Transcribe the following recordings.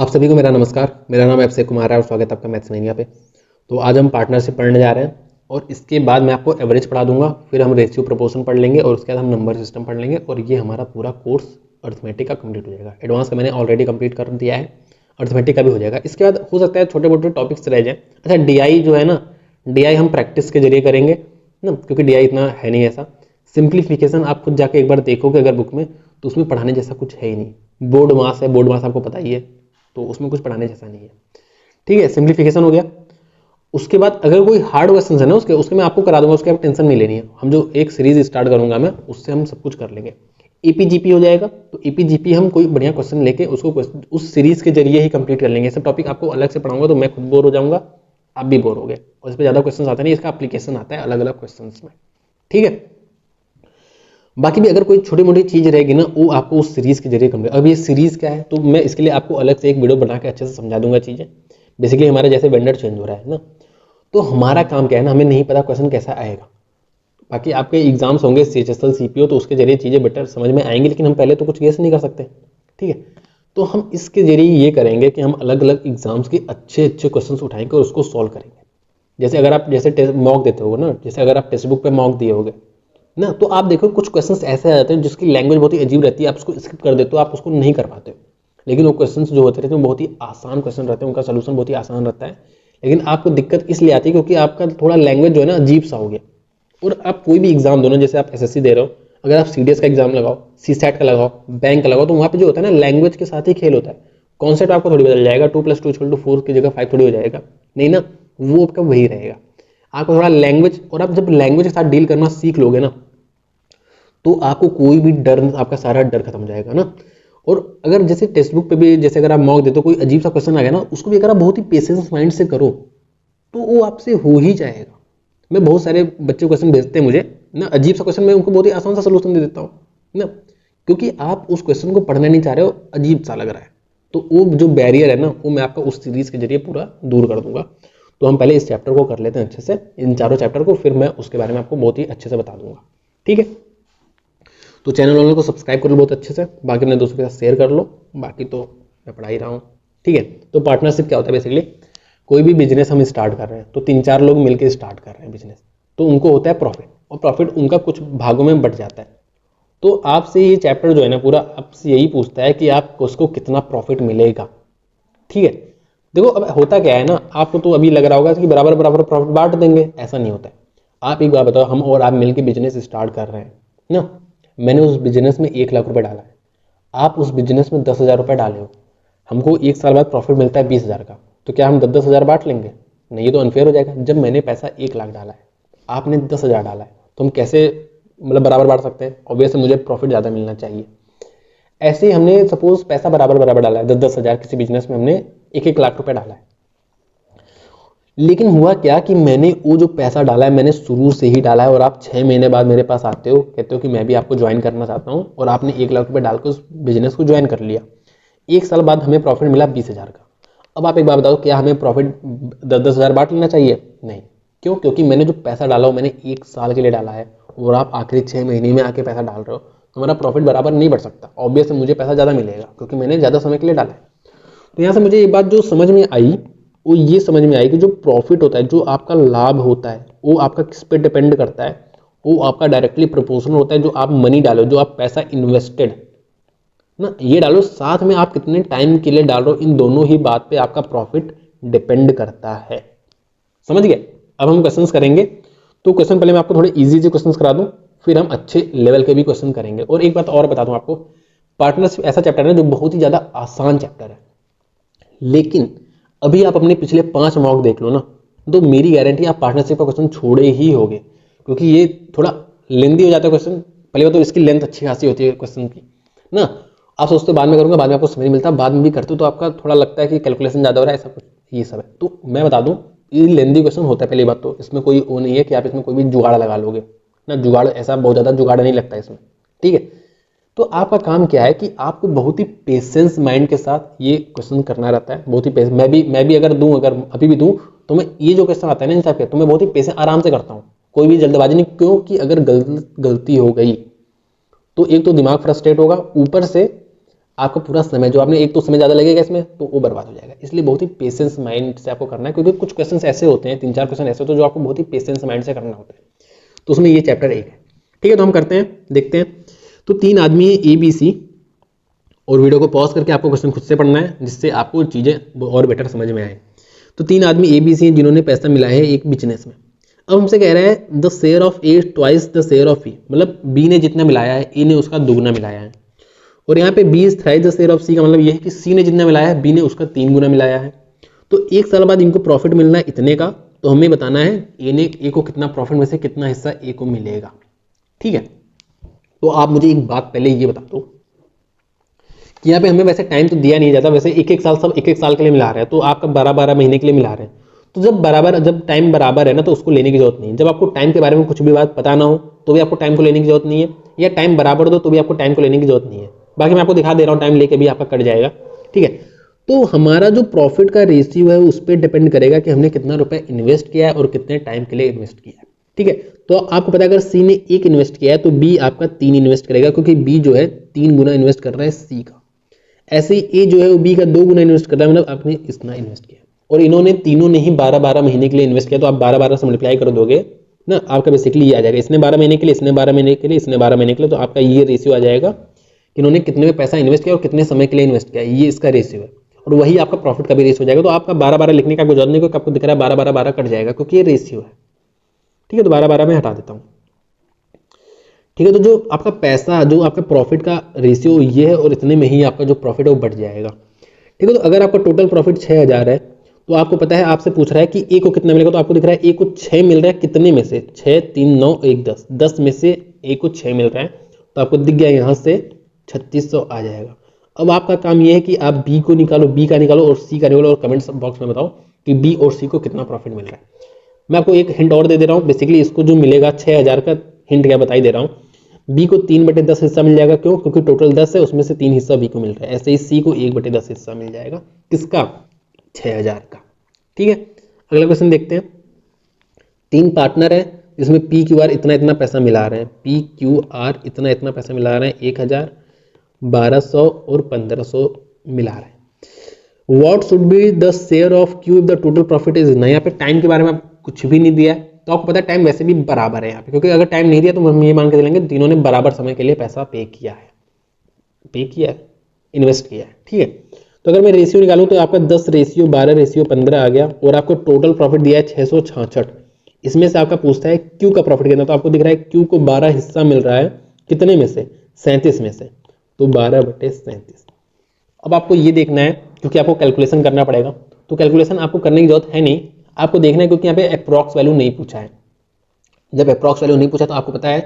आप सभी को मेरा नमस्कार। मेरा नाम अभिषेक कुमार है और स्वागत है आपका मैथ्स मैनिया पे। तो आज हम पार्टनरशिप पढ़ने जा रहे हैं और इसके बाद मैं आपको एवरेज पढ़ा दूंगा, फिर हम रेशियो प्रोपोर्शन पढ़ लेंगे और उसके बाद हम नंबर सिस्टम पढ़ लेंगे और ये हमारा पूरा कोर्स अर्थमेटिक का कंप्लीट हो जाएगा। एडवांस का मैंने ऑलरेडी कंप्लीट कर दिया है, अर्थमेटिक का भी हो जाएगा। इसके बाद हो सकता है छोटे मोटे टॉपिक्स रह जाए। अच्छा, डीआई जो है ना, डीआई हम प्रैक्टिस के जरिए करेंगे ना, क्योंकि डीआई इतना है नहीं ऐसा। सिंप्लीफिकेशन आप खुद जाके एक बार देखोगे अगर बुक में, तो उसमें पढ़ाने जैसा कुछ है ही नहीं। बोर्ड मास है, बोर्ड मास आपको पता ही है, तो उसमें कुछ पढ़ाने जैसा नहीं है। ठीक है, सिंप्लीफिकेशन हो गया। उसके बाद अगर कोई हार्ड क्वेश्चन है ना उसके मैं आपको करा दूंगा, उसके आप टेंशन नहीं लेनी है। हम जो एक सीरीज स्टार्ट करूंगा मैं, उससे हम सब कुछ कर लेंगे। एपीजीपी हो जाएगा, तो एपीजीपी हम कोई बढ़िया क्वेश्चन लेके उसको उस सीरीज के जरिए ही कंप्लीट कर लेंगे। सब टॉपिक आपको अलग से पढ़ाऊंगा तो मैं खुद बोर हो जाऊंगा, आप भी बोर हो गए, और इस पर ज्यादा क्वेश्चन आते नहीं, इसका एप्लीकेशन आता है अलग अलग क्वेश्चन में। ठीक है, बाकी भी अगर कोई छोटी मोटी चीज रहेगी ना, वो आपको उस सीरीज के जरिए कंप्लीट। अब ये सीरीज क्या है, तो मैं इसके लिए आपको अलग से एक वीडियो बना के अच्छे से समझा दूंगा चीजें। बेसिकली हमारे जैसे वेंडर चेंज हो रहा है ना, तो हमारा काम क्या है ना, हमें नहीं पता क्वेश्चन कैसा आएगा। बाकी आपके एग्जाम्स होंगे सीएचएसएल सीपीओ, तो उसके जरिए चीजें बेटर समझ में आएंगी, लेकिन हम पहले तो कुछ गेस नहीं कर सकते। ठीक है, तो हम इसके जरिए ये करेंगे कि हम अलग अलग एग्जाम्स के अच्छे अच्छे क्वेश्चन उठाएंगे और उसको सॉल्व करेंगे। जैसे अगर आप जैसे मॉक देते हो ना, जैसे अगर आप टेक्स्ट बुक पे मॉक दिए होगे ना, तो आप देखो कुछ क्वेश्चंस ऐसे आ जाते हैं जिसकी लैंग्वेज बहुत ही अजीब रहती है, आप उसको स्किप कर देते हो, आप उसको नहीं कर पाते हो। लेकिन वो क्वेश्चंस जो होते रहते हैं बहुत ही आसान क्वेश्चन रहते हैं, उनका सोल्यूशन बहुत ही आसान रहता है। लेकिन आपको दिक्कत इसलिए आती है क्योंकि आपका थोड़ा लैंग्वेज जो है ना अजीब सा हो गया। और आप कोई भी एग्जाम दो ना, जैसे आप एसएससी दे रहे हो, अगर आप सीडीएस का एग्जाम लगाओ, सीसैट का लगाओ, बैंक का लगाओ, तो वहाँ पे जो होता है ना, लैंग्वेज के साथ ही खेल होता है। कॉन्सेप्ट आपको थोड़ी बदल जाएगा, 2+2=4 की जगह 5 थोड़ी हो जाएगा, नहीं ना, वो आपका वही रहेगा। आपको थोड़ा लैंग्वेज, और आप जब लैंग्वेज के साथ डील करना सीख लोगे ना, तो आपको कोई भी डर, आपका सारा डर खत्म हो जाएगा ना। और अगर जैसे टेक्स्ट बुक पे भी, जैसे अगर आप मॉक देते हो, कोई अजीब सा क्वेश्चन आ गया ना, उसको भी अगर आप बहुत ही पेशेंस माइंड से करो तो वो आपसे हो ही जाएगा। मैं बहुत सारे बच्चे क्वेश्चन भेजते हैं मुझे ना, अजीब सा क्वेश्चन, मैं उनको बहुत ही आसान सा सोल्यूशन दे देता हूँ ना, क्योंकि आप उस क्वेश्चन को पढ़ना नहीं चाह रहे हो, अजीब सा लग रहा है। तो वो जो बैरियर है ना, वो मैं आपका उस सीरीज के जरिए पूरा दूर कर दूंगा। तो हम पहले इस चैप्टर को कर लेते हैं अच्छे से, इन चारों चैप्टर को, फिर मैं उसके बारे में आपको बहुत ही अच्छे से बता दूंगा। ठीक है, तो चैनल वालों को सब्सक्राइब कर लो बहुत अच्छे से, बाकी अपने दोस्तों के साथ शेयर कर लो। बाकी तो मैं पढ़ा ही रहा हूँ। ठीक है, तो पार्टनरशिप क्या होता है, बेसिकली कोई भी बिजनेस हम स्टार्ट कर रहे हैं, तो 3-4 लोग मिलकर स्टार्ट कर रहे हैं बिजनेस, तो उनको होता है प्रॉफिट, और प्रॉफिट उनका कुछ भागों में बट जाता है। तो आपसे ये चैप्टर जो है ना पूरा आपसे यही पूछता है कि आपको उसको कितना प्रॉफिट मिलेगा। ठीक है, देखो अब होता क्या है ना, आपको तो अभी लग रहा होगा कि बराबर बराबर प्रॉफिट बांट देंगे, ऐसा नहीं होता है। आप एक बात बताओ, हम और आप मिलकर बिजनेस स्टार्ट कर रहे हैं ना, मैंने उस बिजनेस में 1 लाख रुपए डाला है, आप उस बिजनेस में 10,000 रुपए डाले हो, हमको 1 साल बाद प्रॉफिट मिलता है 20,000 का, तो क्या हम 10,000 बांट लेंगे? नहीं, ये तो अनफेयर हो जाएगा। जब मैंने पैसा 1 लाख डाला है, आपने 10,000 डाला है, तो हम कैसे मतलब बराबर बांट सकते हैं? ऑब्वियसली मुझे प्रॉफिट ज़्यादा मिलना चाहिए। ऐसे ही हमने सपोज पैसा बराबर बराबर डाला है, 10,000 किसी बिजनेस में हमने 1-1 लाख रुपए डाला है, लेकिन हुआ क्या कि मैंने वो जो पैसा डाला है मैंने शुरू से ही डाला है, और आप 6 महीने बाद मेरे पास आते हो, कहते हो कि मैं भी आपको ज्वाइन करना चाहता हूँ, और आपने 1 लाख रुपए डालकर उस बिजनेस को ज्वाइन कर लिया। 1 साल बाद हमें प्रॉफिट मिला 20,000 का। अब आप एक बात बताओ, क्या हमें प्रॉफिट 10-10 हज़ार बांट लेना चाहिए? नहीं। क्यों? क्योंकि मैंने जो पैसा डाला हो मैंने 1 साल के लिए डाला है, और आप आखिरी 6 महीने में आके पैसा डाल रहे हो, तो हमारा प्रॉफिट बराबर नहीं बढ़ सकता। ऑब्वियसली मुझे पैसा ज़्यादा मिलेगा क्योंकि मैंने ज़्यादा समय के लिए डाला है। तो यहाँ से मुझे ये बात जो समझ में आई, वो ये समझ में आई कि जो प्रॉफिट होता है, जो आपका लाभ होता है, वो आपका किस पे डिपेंड करता है? वो आपका डायरेक्टली प्रोपोर्शनल होता है जो आप मनी डालो, जो आप पैसा इन्वेस्टेड ना ये डालो, साथ में आप कितने टाइम के लिए डाल रहे हो, इन दोनों ही बात पे आपका प्रॉफिट डिपेंड करता है। समझ गए? अब हम क्वेश्चंस करेंगे, तो क्वेश्चन पहले मैं आपको थोड़े इजी से क्वेश्चंस करा दूं, फिर हम अच्छे लेवल के भी क्वेश्चन करेंगे। और एक बात और बता दूं आपको, पार्टनरशिप ऐसा चैप्टर है जो बहुत ही ज्यादा आसान चैप्टर है, लेकिन अभी आप अपने पिछले 5 मॉक देख लो ना, तो मेरी गारंटी आप पार्टनरशिप का क्वेश्चन छोड़े ही होगे, क्योंकि ये थोड़ा लेंदी हो जाता है क्वेश्चन। पहले बात तो इसकी लेंथ अच्छी खासी होती है क्वेश्चन की ना, आप सोचते हो बाद में करूंगा, बाद में आपको समझ नहीं मिलता, बाद में भी करते हो तो आपका थोड़ा लगता है कि कैलकुलेशन ज्यादा हो रहा है, ऐसा कुछ ये सब है। तो मैं बता दूं, ये लेंदी क्वेश्चन होता है। पहली बात तो इसमें कोई वो नहीं है कि आप इसमें कोई भी जुगाड़ लगा लोगे ना, जुगाड़ ऐसा बहुत ज्यादा जुगाड़ नहीं लगता इसमें। ठीक है, तो आपका काम क्या है कि आपको बहुत ही पेशेंस माइंड के साथ ये क्वेश्चन करना रहता है। बहुत ही पेशेंस, मैं भी अगर दूं, अगर अभी भी दूं, तो मैं ये जो क्वेश्चन आता है ना इन सबके, तो मैं बहुत ही पेशेंस आराम से करता हूँ, कोई भी जल्दबाजी नहीं। क्योंकि अगर गलती हो गई तो एक तो दिमाग फ्रस्ट्रेट होगा, ऊपर से आपका पूरा समय जो आपने एक तो समय ज़्यादा लगेगा इसमें तो वो बर्बाद हो जाएगा। इसलिए बहुत ही पेशेंस माइंड से आपको करना है, क्योंकि कुछ क्वेश्चन ऐसे होते हैं, 3-4 क्वेश्चन ऐसे होते हैं जो आपको बहुत ही पेशेंस माइंड से करना होता है। तो उसमें ये चैप्टर 1 है। ठीक है, तो हम करते हैं, देखते हैं। तो 3 आदमी है ABC, और वीडियो को पॉज करके आपको क्वेश्चन खुद से पढ़ना है जिससे आपको चीज़ें और बेटर समझ में आए। तो 3 आदमी ABC हैं जिन्होंने पैसा मिलाया है एक बिजनेस में। अब हमसे कह रहा है the share of A twice the share of E, मतलब B ने जितना मिलाया है A ने उसका दुगना मिलाया है। और यहाँ पे B is thrice the share of C का मतलब ये है कि C ने जितना मिलाया है B ने उसका 3 गुना मिलाया है। तो 1 साल बाद इनको प्रॉफिट मिलना है इतने का, तो हमें बताना है A को कितना प्रॉफिट में से कितना हिस्सा A को मिलेगा। ठीक है, तो आप मुझे एक बात पहले ये बता दो कि यहाँ पे हमें वैसे टाइम तो दिया नहीं जाता, वैसे एक एक साल सब एक एक साल के लिए मिला रहे हैं, तो आपका 12-12 महीने के लिए मिला रहे हैं। तो जब टाइम बराबर है ना तो उसको लेने की जरूरत नहीं है। जब आपको टाइम के बारे में कुछ भी बात पता ना हो तो भी आपको टाइम को लेने की जरूरत नहीं है, या टाइम बराबर दो तो भी आपको टाइम को लेने की जरूरत नहीं है। बाकी मैं आपको दिखा दे रहा हूँ, टाइम लेके भी आपका कट जाएगा। ठीक है, तो हमारा जो प्रॉफिट का रेशियो है उस पर डिपेंड करेगा कि हमने कितना रुपए इन्वेस्ट किया है और कितने टाइम के लिए इन्वेस्ट किया है। ठीक है, तो आपको पता है अगर C ने 1 इन्वेस्ट किया है तो B आपका 3 इन्वेस्ट करेगा, क्योंकि B जो है 3 गुना इन्वेस्ट कर रहा है C का। ऐसे ही A जो है वो B का 2 गुना इन्वेस्ट कर रहा है, मतलब आपने इतना इन्वेस्ट किया। और इन्होंने तीनों ने ही 12-12 महीने के लिए इन्वेस्ट किया, तो आप 12-12 से मल्टीप्लाई कर दोगे ना, आपका बेसिकली ये आ जाएगा। इसने 12 महीने के लिए, इसने 12 महीने के लिए, इसने 12 महीने के लिए, तो आपका ये रेशियो आ जाएगा कि इन्होंने कितने में पैसा इन्वेस्ट किया और कितने समय के लिए इन्वेस्ट किया, ये इसका रेशियो है। और वही आपका प्रॉफिट का भी रेशियो हो जाएगा। तो आपका 12-12 लिखने का कोई जरूरत नहीं, क्योंकि आपको दिख रहा है 12-12 कट जाएगा क्योंकि ये रेशियो है। ठीक है, तो 12-12 में हटा देता हूँ। ठीक है, तो जो आपका पैसा, जो आपका प्रॉफिट का रेशियो ये है, और इतने में ही आपका जो प्रॉफिट है वो बढ़ जाएगा। ठीक है, तो अगर आपका टोटल प्रॉफिट 6000 है तो आपको पता है, आपसे पूछ रहा है कि A को कितना मिलेगा, तो आपको दिख रहा है A को 6 मिल रहा है, कितने में से 6, 3, 9, 1, 10, 10 में से A को 6 मिल रहा है, तो आपको दिख गया यहाँ से 3600 आ जाएगा। अब आपका काम ये है कि आप B को निकालो, B का निकालो और C का निकालो, और कमेंट बॉक्स में बताओ कि B और C को कितना प्रॉफिट मिल रहा है। मैं आपको एक हिंट और दे दे रहा हूँ, बेसिकली इसको जो मिलेगा 6000 का हिंट क्या बता ही दे रहा हूँ। B को 3/10 हिस्सा मिल जाएगा, क्यों? क्योंकि टोटल 10 है, उसमें से 3 हिस्सा B को मिल रहा है। ऐसे ही C को 1/10 हिस्सा मिल जाएगा, किसका? 6000 का। ठीक है, अगला क्वेश्चन देखते हैं। 3 पार्टनर है जिसमें PQR इतना इतना पैसा मिला रहे हैं, PQR इतना इतना पैसा मिला रहे हैं, 1000, 1200 और 1500 मिला रहे हैं। What should be the share of Q if the total profit is 9। यहाँ पे टाइम के बारे में कुछ भी नहीं दिया है, तो आपको पता है टाइम वैसे भी बराबर है यहाँ पे, क्योंकि अगर टाइम नहीं दिया तो हम ये मान के चलेंगे तीनों ने बराबर समय के लिए पैसा पे किया है, इन्वेस्ट किया है। ठीक है, तो अगर मैं रेशियो निकालूं तो आपका 10:12:15 आ गया, और आपको टोटल प्रॉफिट दिया है 666। इसमें से आपका पूछता है Q का प्रॉफिट कितना, तो आपको दिख रहा है Q को 12 हिस्सा मिल रहा है, कितने में से? 37 में से, तो 12/37। अब आपको ये देखना है, क्योंकि आपको कैलकुलेशन करना पड़ेगा, तो कैलकुलेशन आपको करने की जरूरत है नहीं, आपको देखना है क्योंकि यहाँ पे अप्रॉक्स वैल्यू नहीं पूछा है। जब अप्रॉक्स वैल्यू नहीं पूछा तो आपको पता है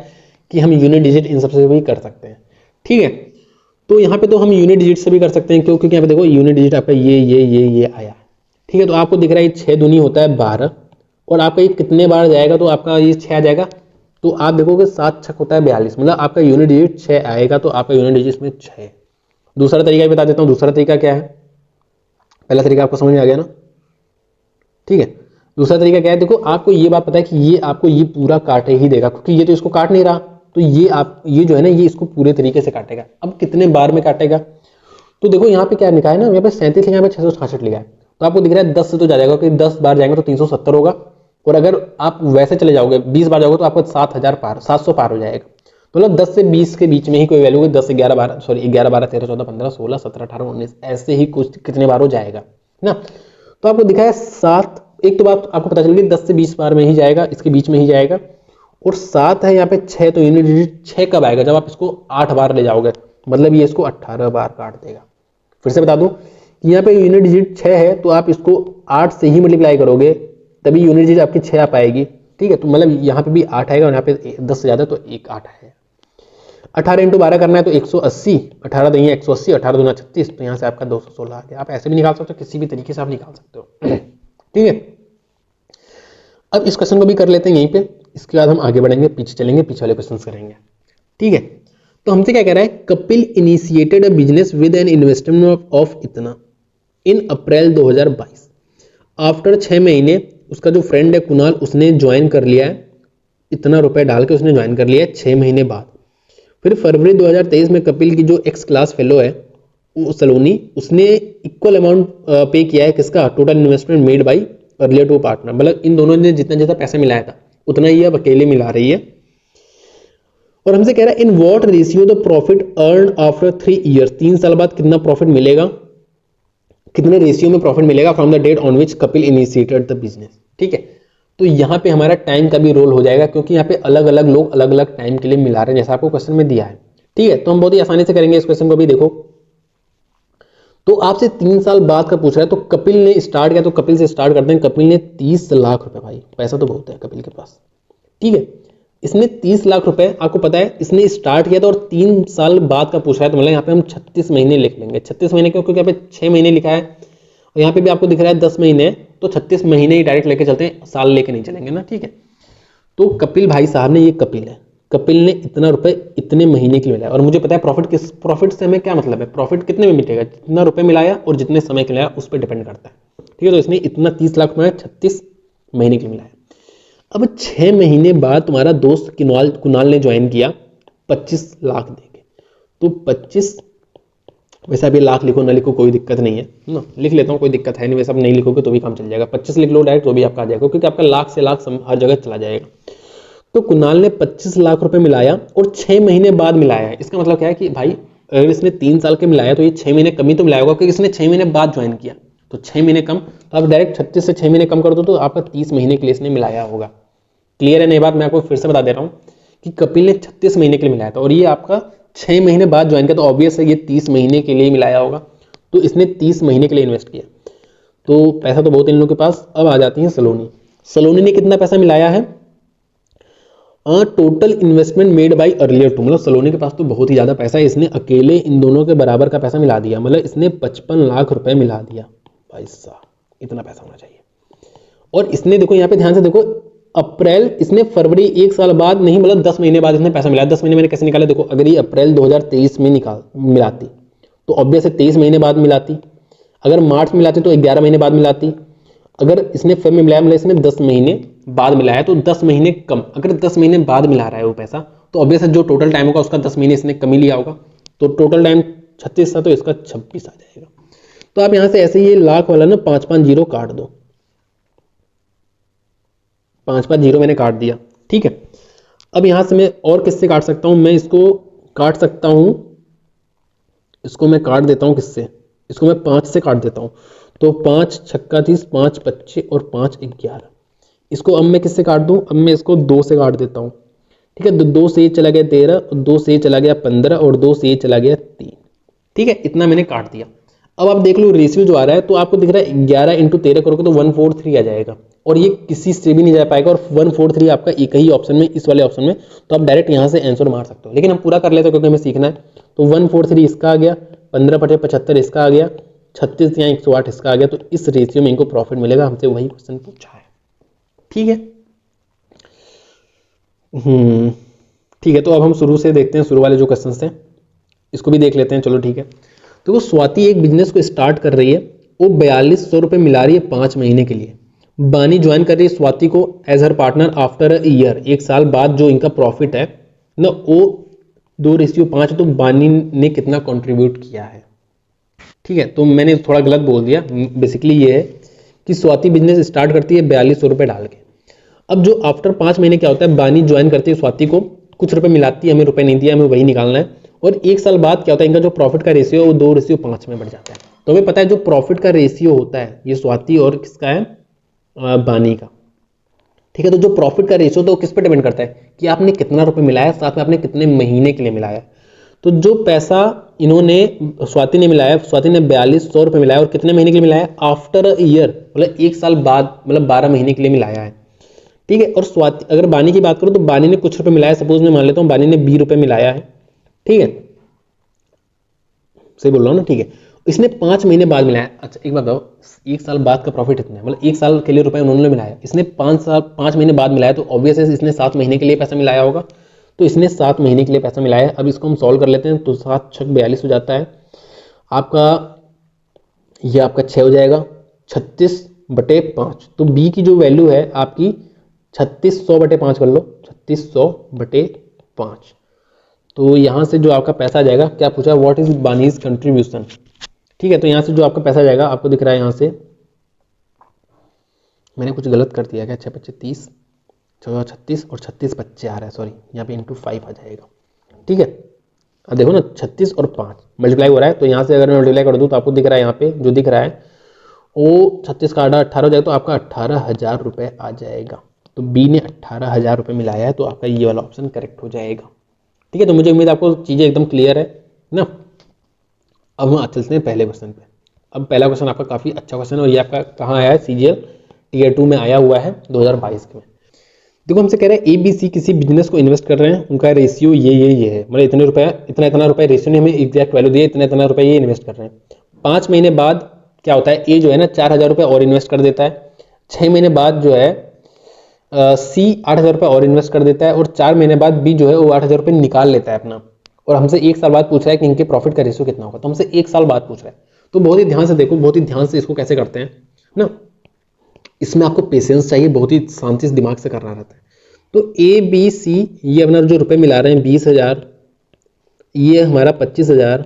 कि हम यूनिट डिजिट इन सबसे भी कर सकते हैं। ठीक है, तो यहाँ पे तो हम यूनिट डिजिट से भी कर सकते हैं, क्योंकि यहाँ पे देखो यूनिट डिजिट आपका ये आया। ठीक है, तो आपको दिख रहा है 6 दूनी होता है 12, और आपका ये कितने बार जाएगा, तो आपका ये 6 आ जाएगा। तो आप देखोगे 7 छक होता है 42, मतलब आपका यूनिट डिजिट 6 आएगा, तो आपका यूनिट डिजिट में 6। दूसरा तरीका बता देता हूँ। दूसरा तरीका क्या है? पहला तरीका आपको समझ में आ गया ना? ठीक है, दूसरा तरीका क्या है? देखो, आपको ये बात पता है कि ये आपको ये पूरा काटे ही देगा, क्योंकि ये तो इसको काट नहीं रहा, तो ये जो है ना, ये इसको पूरे तरीके से काटेगा। अब कितने बार में काटेगा? तो देखो यहाँ पे क्या लिखा है ना, यहाँ पे 37 लिखा है, यहाँ पे 666 लिखा है, तो आपको दिख रहा है 10 से तो जा जाएगा, क्योंकि 10 बार जाएंगे तो 370 होगा, और अगर आप वैसे चले जाओगे 20 बार जाओगे तो आपको 700 पार हो जाएगा। तो मतलब 10 से 20 के बीच में ही कोई वैल्यू है, 10 11 12 11 12 13 14 15 16 17 18 19 ऐसे ही कुछ कितने बार हो जाएगा ना। तो आपको दिखा है 7, एक तो बात आपको पता चल गई 10 से 20 बार में ही जाएगा, इसके बीच में ही जाएगा, और 7 है यहाँ पे 6, तो यूनिट डिजिट 6 कब आएगा? जब आप इसको 8 बार ले जाओगे, मतलब ये इसको 18 बार काट देगा। फिर से बता दूं कि यहाँ पे यूनिट डिजिट 6 है, तो आप इसको 8 से ही मल्टीप्लाई करोगे तभी यूनिट डिजिट आपकी 6 आ पाएगी। ठीक है, तो मतलब यहाँ पे भी 8 आएगा, और यहाँ पे 10 से ज्यादा तो 1 8 है। 18 × 12 करना है तो 180, 18 नहीं 180, 18 दूना 36, तो यहाँ से आपका 216 आ गया। आप ऐसे भी निकाल सकते हो, किसी भी तरीके से आप निकाल सकते हो। ठीक है, अब इस क्वेश्चन को भी कर लेते हैं यहीं पे, इसके बाद हम आगे बढ़ेंगे, पीछे चलेंगे, पीछे वाले क्वेश्चन करेंगे। ठीक है, तो हमसे क्या कह रहा है? Kapil initiated a business with an investment of इतना इन अप्रैल 2022। आफ्टर 6 महीने उसका जो फ्रेंड है कुणाल, उसने ज्वाइन कर लिया है, इतना रुपए डाल के उसने ज्वाइन कर लिया है 6 महीने बाद। फिर फरवरी 2023 में कपिल की जो एक्स क्लास फेलो है सलोनी, उसने इक्वल अमाउंट पे किया है किसका, total investment made by earlier two partner, मतलब इन दोनों ने जितना जितना पैसा मिलाया था उतना ही अब अकेले मिला रही है। और हमसे कह रहा है in what ratio the profit earn after 3 years, 3 साल बाद कितना प्रॉफिट मिलेगा, कितने रेशियो में प्रॉफिट मिलेगा from the date on which Kapil initiated the business. ठीक है, तो यहाँ पे हमारा टाइम का भी रोल हो जाएगा, क्योंकि यहाँ पे अलग अलग लोग अलग अलग टाइम के लिए मिला रहे हैं, जैसा आपको क्वेश्चन में दिया है। ठीक है, तो हम बहुत ही आसानी से करेंगे इस क्वेश्चन को भी। देखो, तो आपसे 3 साल बाद का पूछ रहा है, तो कपिल ने स्टार्ट किया, तो कपिल से स्टार्ट करते हैं। कपिल ने 30 लाख रुपए, भाई पैसा तो बहुत है कपिल के पास। ठीक है, इसने 30 लाख रुपए, आपको पता है इसने स्टार्ट किया था और 3 साल बाद का पूछ रहा है, तो मतलब यहाँ पे हम 36 महीने लिख लेंगे। 36 महीने क्यों, क्योंकि यहाँ पे 6 महीने लिखा है और यहाँ पे भी आपको दिख रहा है 10 महीने, तो 36 महीने ही डायरेक्ट लेके चलते हैं, साल लेके नहीं चलेंगे ना। ठीक है, तो कपिल भाई साहब ने, ये कपिल है, कपिल ने इतना रुपए इतने महीने के लिए मिलाया। और मुझे पता है प्रॉफिट से हमें क्या मतलब है, प्रॉफिट कितने में मिलेगा, जितना रुपए मिलाया और जितने समय के लिए उस पर डिपेंड करता है। ठीक है, तो इसने इतना 30 लाख में 36 महीने के लिए मिलाया। अब 6 महीने बाद तुम्हारा दोस्त कुणाल ने ज्वाइन किया 25 लाख देके, तो 25, वैसे आप ये लाख लिखो ना लिखो कोई दिक्कत नहीं है ना, लिख लेता हूँ कोई दिक्कत है नहीं, वैसे आप नहीं लिखोगे तो भी काम चल जाएगा। 25 लिख लो डायरेक्ट, तो भी आपका आ जाएगा, क्योंकि आपका लाख से लाख हर जगह चला जाएगा। तो कुणाल ने 25 लाख रुपए मिलाया और 6 महीने बाद मिलाया है। इसका मतलब क्या है कि भाई अगर इसने 3 साल के मिलाया तो ये 6 महीने कम ही तो मिलाया होगा, क्योंकि इसने 6 महीने बाद ज्वाइन किया, तो 6 महीने कम, तो आप डायरेक्ट 36 से 6 महीने कम कर दो तो आपका 30 महीने के लिए इसने मिलाया होगा। क्लियर है? नई बात मैं आपको फिर से बता दे रहा हूँ कि कपिल ने 36 महीने के लिए मिलाया था और ये आपका 6 महीने बाद ज्वाइन किया, तो ऑब्वियस है ये 30 महीने के लिए मिलाया होगा, तो इसने 30 महीने के लिए इन्वेस्ट किया। तो पैसा तो बहुत इन लोगों के पास। अब आ जाती है सलोनी। सलोनी ने कितना पैसा मिलाया है, total investment made by earlier two, मतलब सलोनी के पास तो बहुत ही ज्यादा पैसा है, इसने अकेले इन दोनों के बराबर का पैसा मिला दिया, मतलब इसने 55 लाख रुपए मिला दिया। भाई साहब, इतना पैसा होना चाहिए। और इसने देखो यहाँ पे ध्यान से देखो, अप्रैल, इसने फरवरी 1 साल बाद नहीं, मतलब 10 महीने बाद इसने पैसा मिला। 10 महीने मैंने कैसे निकाला, देखो अगर ये अप्रैल 2023 में मिलाती तो ऑब्वियस है 23 महीने बाद मिलाती, अगर मार्च में मिलाती तो 11 महीने बाद मिलाती, अगर इसने फेब में मिलाया मतलब इसने 10 महीने बाद मिलाया, तो 10 महीने कम, अगर 10 महीने बाद मिला रहा है वो पैसा, तो ऑब्वियस है जो टोटल टाइम होगा उसका 10 महीने इसने कम ही लिया होगा, तो टोटल टाइम 36 था तो इसका 26 आ जाएगा। तो आप यहां से ऐसे ये लाख वाला ना 550 काट दो, 550 मैंने काट दिया। ठीक है, अब यहां से मैं और किससे काट सकता हूं, मैं इसको काट सकता हूं, इसको मैं काट देता हूं किससे, इसको मैं 5 से काट देता हूं, तो 5 छक्का 30, 5 25 और 5 11। इसको अब मैं किससे काट दूं, अब मैं इसको 2 से काट देता हूं। ठीक है, तो 2 से ये चला गया 13, और 2 से ये चला गया 15 और 2 से ये चला गया 3। ठीक है, इतना मैंने काट दिया। अब आप देख लो रेशियो जो आ रहा है, तो आपको दिख रहा है 11 × 13 करोगे तो 143 आ जाएगा, और ये किसी से भी नहीं जा पाएगा, और 143 आपका एक ही ऑप्शन में, इस वाले ऑप्शन में, तो आप डायरेक्ट यहाँ से आंसर मार सकते हो। लेकिन हम पूरा कर लेते हैं क्योंकि हमें सीखना है। तो 143 इसका आ गया, 15/75 इसका आ गया, 36 या 108 इसका आ गया, तो इस रेशियो में इनको प्रॉफिट मिलेगा। हमसे वही क्वेश्चन पूछा है। ठीक है, ठीक है, तो अब हम शुरू से देखते हैं, शुरू वाले जो क्वेश्चन थे इसको भी देख लेते हैं। चलो ठीक है, तो वो स्वाति एक बिजनेस को स्टार्ट कर रही है, वो 4200 रुपये मिला रही है 5 महीने के लिए। बानी ज्वाइन कर रही है स्वाति को as her partner after a year, 1 साल बाद जो इनका प्रॉफिट है ना वो 2:5, तो बानी ने कितना कंट्रीब्यूट किया है। ठीक है, तो मैंने थोड़ा गलत बोल दिया, बेसिकली ये है कि स्वाति बिजनेस स्टार्ट करती है 4200 रुपये डाल के। अब जो आफ्टर 5 महीने क्या होता है, बानी ज्वाइन करती है स्वाति को, कुछ रुपए मिलाती है, हमें रुपए नहीं दिया, हमें वही निकालना है। और 1 साल बाद क्या होता है, इनका जो प्रॉफिट का रेशियो है वो 2:5 में बढ़ जाता है। तो हमें पता है जो प्रॉफिट का रेशियो होता है ये स्वाति और किसका है, बानी का। ठीक है, तो जो प्रॉफिट का रेशियो तो वो किस पे डिपेंड करता है कि आपने कितना रुपए मिलाया, साथ में आपने कितने महीने के लिए मिलाया। तो जो पैसा इन्होंने स्वाति ने मिलाया, स्वाति ने 4200 रुपये मिलाया, और कितने महीने के लिए मिलाया, आफ्टर अ ईयर, मतलब 1 साल बाद, मतलब 12 महीने के लिए मिलाया है। ठीक है, और स्वाति, अगर बानी की बात करूं तो बानी ने कुछ रुपए मिलाया, सपोज मैं मान लेता हूं बानी ने 20 रुपए मिलाया है। ठीक है, सही बोल रहा हूं ना? ठीक है, इसने 5 महीने बाद मिलाया। अच्छा एक बात बताओ, 1 साल बाद का प्रॉफिट इतना है, मतलब 1 साल के लिए रुपए उन्होंने मिलाया, इसने 5 महीने बाद मिलाया, तो ऑब्वियस है इसने 7 महीने के लिए पैसा मिलाया होगा, तो इसने 7 महीने के लिए पैसा मिलाया है। अब इसको हम सॉल्व कर लेते हैं, तो 7 छक 42 हो जाता है आपका, ये आपका 6 हो जाएगा, 36/5। तो बी की जो वैल्यू है आपकी 3600/5 कर लो, 3600/5। तो यहां से जो आपका पैसा आ जाएगा, क्या पूछा, व्हाट इज बानीज कंट्रीब्यूशन, ठीक है। तो यहाँ से जो आपका पैसा जाएगा आपको दिख रहा है, यहाँ से मैंने कुछ गलत कर दिया क्या, 6 25 30, 14 36 और 36 बच्चे आ रहा है, सॉरी यहाँ पे इंटू 5 आ जाएगा। ठीक है, अब देखो ना 36 और 5 मल्टीप्लाई हो रहा है, तो यहाँ से अगर मैं मल्टीप्लाई कर दूँ तो आपको दिख रहा है, यहाँ पे जो दिख रहा है वो 36 का 18 हो जाएगा, तो आपका 18,000 रुपये आ जाएगा। तो बी ने 18,000 रुपये मिलाया है, तो आपका ये वाला ऑप्शन करेक्ट हो जाएगा। ठीक है, तो मुझे उम्मीद आपको चीज़ें एकदम क्लियर है ना। अब हम चलते हैं पहले क्वेश्चन पे। अब पहला क्वेश्चन आपका काफ़ी अच्छा क्वेश्चन है, और ये आपका कहाँ आया है, CGL Tier 2 में आया हुआ है 2022 में। देखो हमसे कह रहे हैं ABC किसी बिजनेस को इन्वेस्ट कर रहे हैं, उनका रेशियो ये है, मतलब इतने रुपए इतना रुपए रेशियो ने हमें एग्जैक्ट वैल्यू दिया, इतना रुपए ये इन्वेस्ट कर रहे हैं। 5 महीने बाद क्या होता है, ए जो है ना 4,000 रुपये और इन्वेस्ट कर देता है। 6 महीने बाद जो है सी 8,000 रुपये और इन्वेस्ट कर देता है, और 4 महीने बाद बी जो है वो 8,000 रुपये निकाल लेता है अपना, और हमसे 1 साल बाद पूछ रहा है कि इनके प्रॉफिट का रेशियो कितना होगा। तो हमसे 1 साल बाद पूछ रहा है, तो बहुत ही ध्यान से देखो, बहुत ही ध्यान से इसको कैसे करते हैं ना। इसमें आपको पेशेंस चाहिए, बहुत ही शांति से दिमाग से करना रहता है। तो ABC ये अपना जो रुपए मिला रहे हैं 20,000, ये हमारा 25,000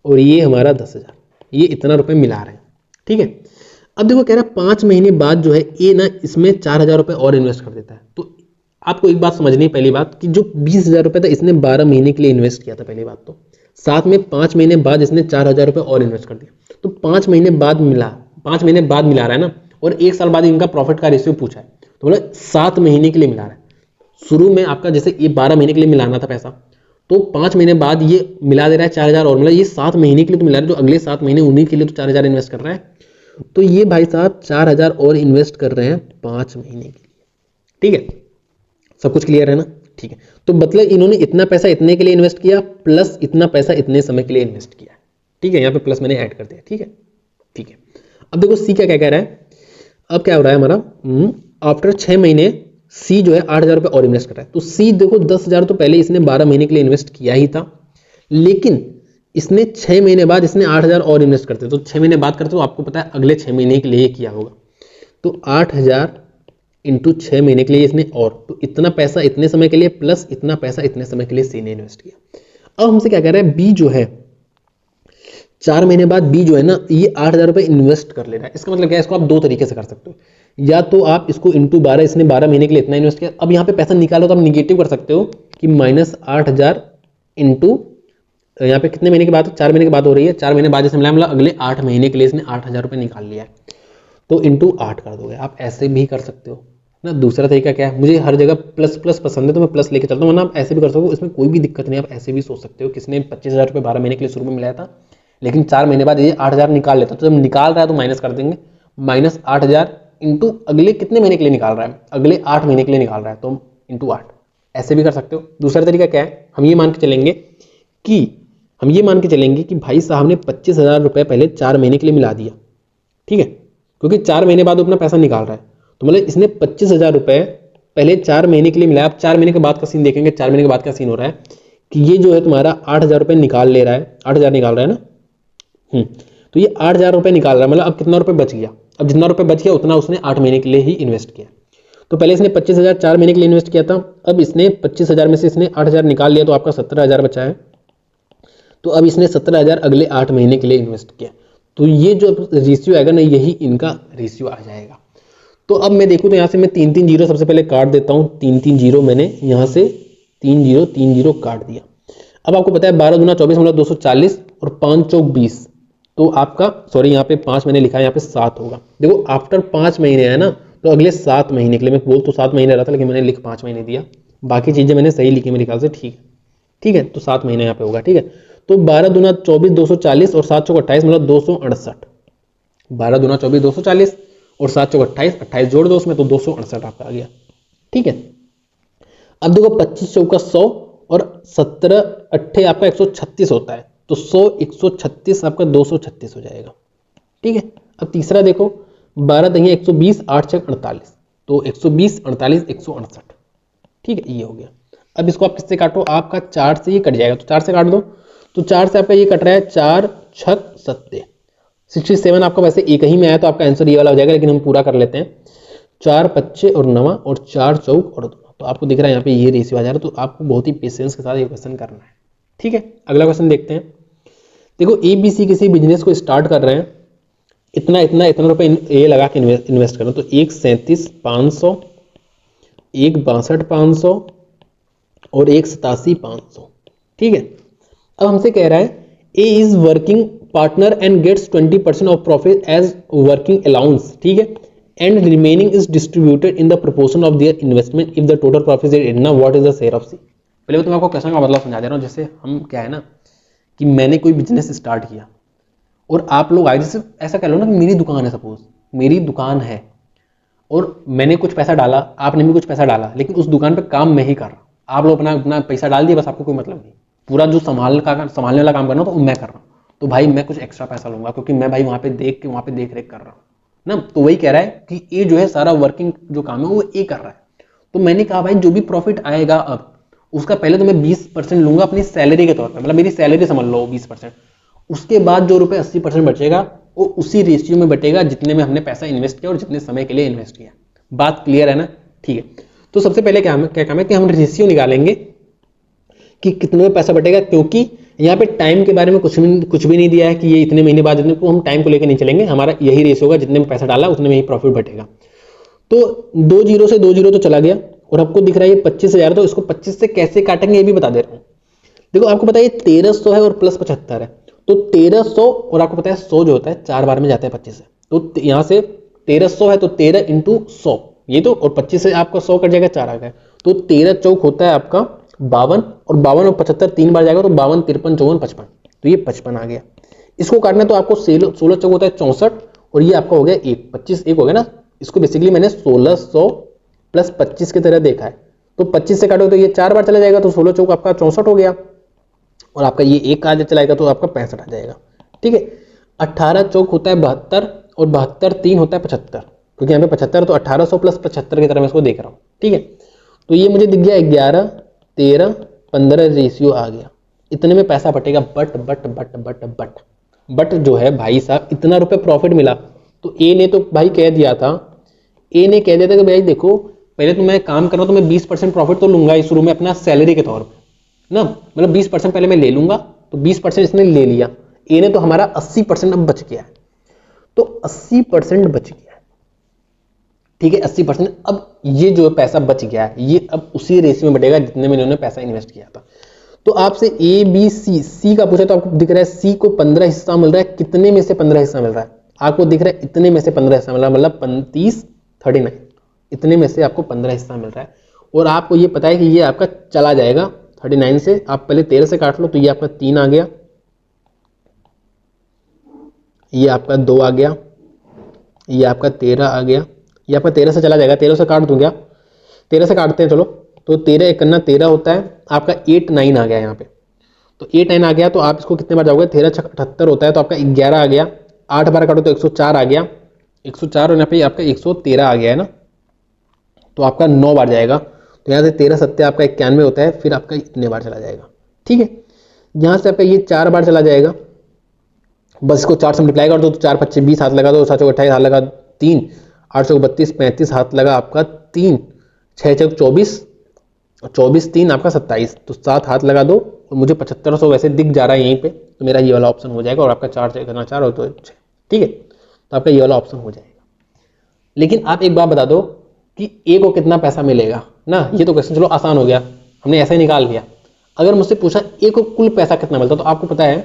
और ये हमारा 10,000, ये इतना रुपए मिला रहे हैं। ठीक है, अब देखो कह रहा है 5 महीने बाद जो है ए ना इसमें 4,000 रुपये और इन्वेस्ट कर देता है। तो आपको एक बात समझनी है, पहली बात कि जो 20,000 रुपये था इसने 12 महीने के लिए इन्वेस्ट किया था पहली बात, तो साथ में 5 महीने बाद इसने 4,000 रुपये और इन्वेस्ट कर दिया। तो 5 महीने बाद मिला, 5 महीने बाद मिला रहा है ना, और 1 साल बाद इनका प्रॉफिट का रेशियो पूछा है, तो बोला 7 महीने के लिए मिला रहा है। शुरू में आपका जैसे ये 12 महीने के लिए मिलाना था पैसा, तो 5 महीने बाद ये मिला दे रहा है 4,000 और, मतलब ये 7 महीने के लिए तो मिला रहा है, जो अगले 7 महीने उन्हीं के लिए तो 4,000 इन्वेस्ट कर रहा है। तो ये भाई साहब 4,000 और इन्वेस्ट कर रहे हैं 5 महीने के लिए। ठीक है, सब कुछ क्लियर है ना। ठीक है, तो मतलब इन्होंने इतना पैसा इतने के लिए इन्वेस्ट किया, प्लस इतना पैसा इतने समय के लिए इन्वेस्ट किया। ठीक है, यहाँ पे प्लस मैंने ऐड कर दिया। ठीक है, ठीक है। अब देखो सी क्या कह रहा है, अब क्या हो रहा है हमारा, आफ्टर 6 महीने सी जो है 8,000 रुपये और इन्वेस्ट कर रहा है। तो सी देखो 10,000 तो पहले इसने 12 महीने के लिए इन्वेस्ट किया ही था, लेकिन इसने 6 महीने बाद इसने 8,000 और इन्वेस्ट करते, तो 6 महीने बाद करते तो आपको पता है अगले 6 महीने के लिए किया होगा। तो 8,000 इंटू 6 महीने के लिए इसने, और तो इतना पैसा इतने समय के लिए प्लस इतना पैसा इतने समय के लिए सी ने इन्वेस्ट किया। अब हमसे क्या कह रहा है, बी जो है 4 महीने बाद बी जो है ना ये 8,000 रुपये इन्वेस्ट कर ले रहा है। इसका मतलब क्या है, इसको आप दो तरीके से कर सकते हो, या तो आप इसको इंटू 12, इसने 12 महीने के लिए इतना इन्वेस्ट किया। अब यहाँ पे पैसा निकालो तो आप निगेटिव कर सकते हो कि -8,000 इंटू, यहाँ पे कितने महीने की बात है, 4 महीने की बात हो रही है, 4 महीने बाद इसने मिला, मतलब अगले 8 महीने के लिए इसने 8,000 रुपये निकाल लिया है, तो इंटू 8 कर दोगे। आप ऐसे भी कर सकते हो ना। दूसरा तरीका क्या है, मुझे हर जगह प्लस प्लस पसंद है तो मैं प्लस लेके चलता हूँ, वरना आप ऐसे भी कर सकते हो, इसमें कोई भी दिक्कत नहीं। आप ऐसे भी सोच सकते हो, किसने 25,000 रुपये 12 महीने के लिए शुरू में मिलाया था, लेकिन 4 महीने बाद ये 8,000 निकाल लेता, तो जब निकाल रहा है तो माइनस कर देंगे, -8,000 इंटू अगले कितने महीने के लिए निकाल रहा है, अगले 8 महीने के लिए निकाल रहा है, तो इंटू 8 ऐसे भी कर सकते हो। दूसरा तरीका क्या है, हम ये मान के चलेंगे कि भाई साहब ने 25,000 रुपये पहले 4 महीने के लिए मिला दिया। ठीक है, क्योंकि 4 महीने बाद वो अपना पैसा निकाल रहा है, तो मतलब इसने 25,000 रुपये पहले 4 महीने के लिए मिलाया। आप 4 महीने के बाद का सीन देखेंगे, 4 महीने के बाद का सीन हो रहा है कि ये जो है तुम्हारा 8,000 रुपये निकाल ले रहा है, 8,000 निकाल रहा है ना। तो ये 8,000 रुपये निकाल रहा है, मतलब अब कितना रुपये बच गया, अब जितना रुपये बच गया उतना उसने 8 महीने के लिए ही इन्वेस्ट किया। तो पहले इसने 25,000 4 महीने के लिए इन्वेस्ट किया था, अब इसने 25,000 में से इसने 8,000 निकाल लिया, तो आपका 17,000 बचा है। तो अब इसने 17,000 अगले 8 महीने के लिए इन्वेस्ट किया, तो ये जो रेशियो आएगा ना यही इनका रेशियो आ जाएगा। तो अब मैं देखूँ तो यहाँ से मैं 3-3 जीरो सबसे पहले काट देता हूँ, 3-3 जीरो मैंने यहाँ से 3 जीरो काट दिया। अब आपको पता है 12 दूना 24 मतलब 240 और 5 चौक 20, तो आपका सॉरी यहाँ पे 5 मैंने लिखा है, यहाँ पे 7 होगा। देखो आफ्टर 5 महीने है ना, तो अगले 7 महीने के लिए, मैं बोल तो 7 महीने रहा था लेकिन मैंने लिख 5 महीने दिया, बाकी चीज़ें मैंने सही लिखी मेरे ख्याल से। ठीक है, तो 7 महीने यहाँ पे होगा। ठीक है, तो 12 दूना 24 240 और 7 चौक 28 मतलब 268। 12 दूना 24 240 और 7 चौक 28, 28 जोड़ दो उसमें, तो 268 आपका आ गया। ठीक है, अब देखो 25 चौका 100 और 17 अट्ठे आपका 136 होता है, तो 100 136 आपका 236 हो जाएगा। ठीक है, अब तीसरा देखो 12 दहिया 120 8 छक 48, तो 120 48 168। ठीक है, ये हो गया। अब इसको आप किससे काटो, आपका 4 से ये कट जाएगा, तो 4 से काट दो, तो 4 से आपका ये कट रहा है 4 छक 70, 67 आपका वैसे एक ही में आया तो आपका आंसर ये वाला हो जाएगा, लेकिन हम पूरा कर लेते हैं। 4 पच्चे और 9 और 4 चौक और 2, तो आपको दिख रहा है यहाँ पे ये रेशियो आ जा रहा है, तो आपको बहुत ही पेशेंस के साथ ये क्वेश्चन करना है। ठीक है, अगला क्वेश्चन देखते हैं। देखो ए बी सी किसी बिजनेस को स्टार्ट कर रहे हैं, इतना इतना इतना रुपए ये लगा के इन्वेस्ट कर रहे हैं, तो एक 37,500, एक 62,500 और एक 87,500। ठीक है, अब हमसे कह रहा है A is working partner and gets 20% of profit as working allowance. ठीक है, and remaining is distributed in the proportion of their investment if the total profit is इतना, what is the share of C. पहले तो मैं आपको question का मतलब समझा दे रहा हूँ। जैसे हम क्या है ना कि मैंने कोई बिजनेस स्टार्ट किया और आप लोग आए, जैसे ऐसा कह लो ना कि मेरी दुकान है, सपोज मेरी दुकान है और मैंने कुछ पैसा डाला, आपने भी कुछ पैसा डाला, लेकिन उस दुकान पे काम मैं ही कर रहा हूँ। आप लोग अपना अपना पैसा डाल दिए, बस आपको कोई मतलब नहीं, पूरा जो संभालने वाला काम करना तो मैं कर रहा हूँ। तो भाई मैं कुछ एक्स्ट्रा पैसा लूंगा, क्योंकि मैं भाई वहां पे देख रेख कर रहा हूँ ना। तो वही कह रहा है कि ये जो है सारा वर्किंग जो काम है वो ये कर रहा है। तो मैंने कहा भाई जो भी प्रॉफिट आएगा अब उसका पहले तो मैं 20% लूंगा अपनी सैलरी के तौर पर, मतलब मेरी सैलरी समझ लो 20%। उसके बाद जो रुपए 80% बचेगा वो उसी रेशियो में बटेगा जितने में हमने पैसा इन्वेस्ट किया और जितने समय के लिए इन्वेस्ट किया। बात क्लियर है ना? ठीक है, तो सबसे पहले क्या काम है कि हम रेशियो निकालेंगे कि कितने में पैसा बटेगा, क्योंकि यहाँ पे टाइम के बारे में कुछ भी नहीं दिया है कि ये इतने महीने बाद, इतने को हम टाइम को लेकर नहीं चलेंगे, हमारा यही रेशियो होगा, जितने में पैसा डाला उतने में ही प्रॉफिट बटेगा। तो 2 जीरो से 2 जीरो तो चला गया और आपको दिख रहा है ये 25,000, तो इसको 25 से कैसे काटेंगे ये भी बता दे रहा हूँ। देखो आपको पता है ये 1300 है और प्लस 75 है, तो 1300 और आपको पता है 100 जो होता है 4 बार में जाता है 25 से, तो यहाँ से 1300 है तो 13 इंटू 100 ये तो, और 25 से आपका 100 कट जाएगा, 4 आ गया, तो 13 चौक होता है आपका 52, और 52 और 75 3 बार जाएगा तो 52 53 54 55, तो ये 55 आ गया। इसको काटना तो आपको 16 चौक होता है 64, और ये आपका हो गया 1, 25 1 हो गया ना। इसको बेसिकली मैंने 1600 प्लस 25 की तरह देखा है, तो 25 से काटो तो ये 4 बार चला जाएगा, तो 16 चौक आपका 64 हो गया, और आपका ये 1 आज चलाएगा तो आपका 65 आ जाएगा। ठीक है, 18 चौक होता है 72, और 72 3 होता है 75, क्योंकि यहाँ पे 75, तो 1800 प्लस 75 की तरह मैं इसको देख रहा हूँ। ठीक है, तो ये मुझे दिख गया 11 13 15 रेशियो आ गया, इतने में पैसा बटेगा। But but but but but but जो है भाई साहब इतना रुपए प्रॉफिट मिला, तो ए ने तो भाई कह दिया था, ए ने कह दिया था कि भाई देखो पहले तो मैं काम कर रहा हूँ तो मैं 20% प्रॉफिट तो लूंगा इस शुरू में अपना सैलरी के तौर पर ना, मतलब 20% पहले मैं ले लूंगा, तो 20% इसने ले लिया, ए ने, तो हमारा 80% अब बच गया है, तो 80% बच गया है। ठीक है, 80%। अब ये जो पैसा बच गया है ये अब उसी रेशियो में बढ़ेगा जितने में इन्होंने पैसा इन्वेस्ट किया था। तो आपसे ए बी सी का पूछा तो आपको दिख रहा है सी को 15 हिस्सा मिल रहा है, कितने में से 15 हिस्सा मिल रहा है? आपको दिख रहा है इतने में से 15 हिस्सा मिल रहा है, मतलब 35 39, इतने में से आपको 15 हिस्सा मिल रहा है। और आपको ये पता है कि ये आपका चला जाएगा 39 से, आप पहले 13 से काट लो, तो ये आपका 3 आ गया, ये आपका 2 आ गया, ये आपका 13 आ गया, ये आपका 13 से चला जाएगा, 13 से काट दूं क्या? 13 से काटते हैं चलो, तो 13 1 13 होता है आपका, 8 9 आ गया यहाँ पे, तो 8 9 आ गया, तो आप इसको कितने बार जाओगे? 13 78 होता है, तो आपका 11 आ गया, 8 बार काटो तो 104 आ गया, 104, और यहाँ पे आपका 113 आ गया है ना, तो आपका 9 बार जाएगा, तो यहाँ से 13 7 आपका 91 होता है, फिर आपका इतने बार चला जाएगा। ठीक है, यहाँ से आपका ये 4 बार चला जाएगा, बस इसको 4 से मल्टीप्लाई कर दो, तो 4 25 20 हाथ लगा दो, 7 28 हाथ लगा 3, 8 32 35 हाथ लगा आपका 3, 6 24 24 3 आपका 27, तो 7 हाथ लगा दो, और मुझे 7500 वैसे दिख जा रहा है यहीं पे, तो मेरा ये वाला ऑप्शन हो जाएगा, और आपका 4 करना 4 और तो 6। ठीक है, तो आपका ये वाला ऑप्शन हो जाएगा। लेकिन आप एक बात बता दो कि ए को कितना पैसा मिलेगा ना, ये तो क्वेश्चन चलो आसान हो गया, हमने ऐसा ही निकाल लिया। अगर मुझसे पूछा ए को कुल पैसा कितना मिलता, तो आपको पता है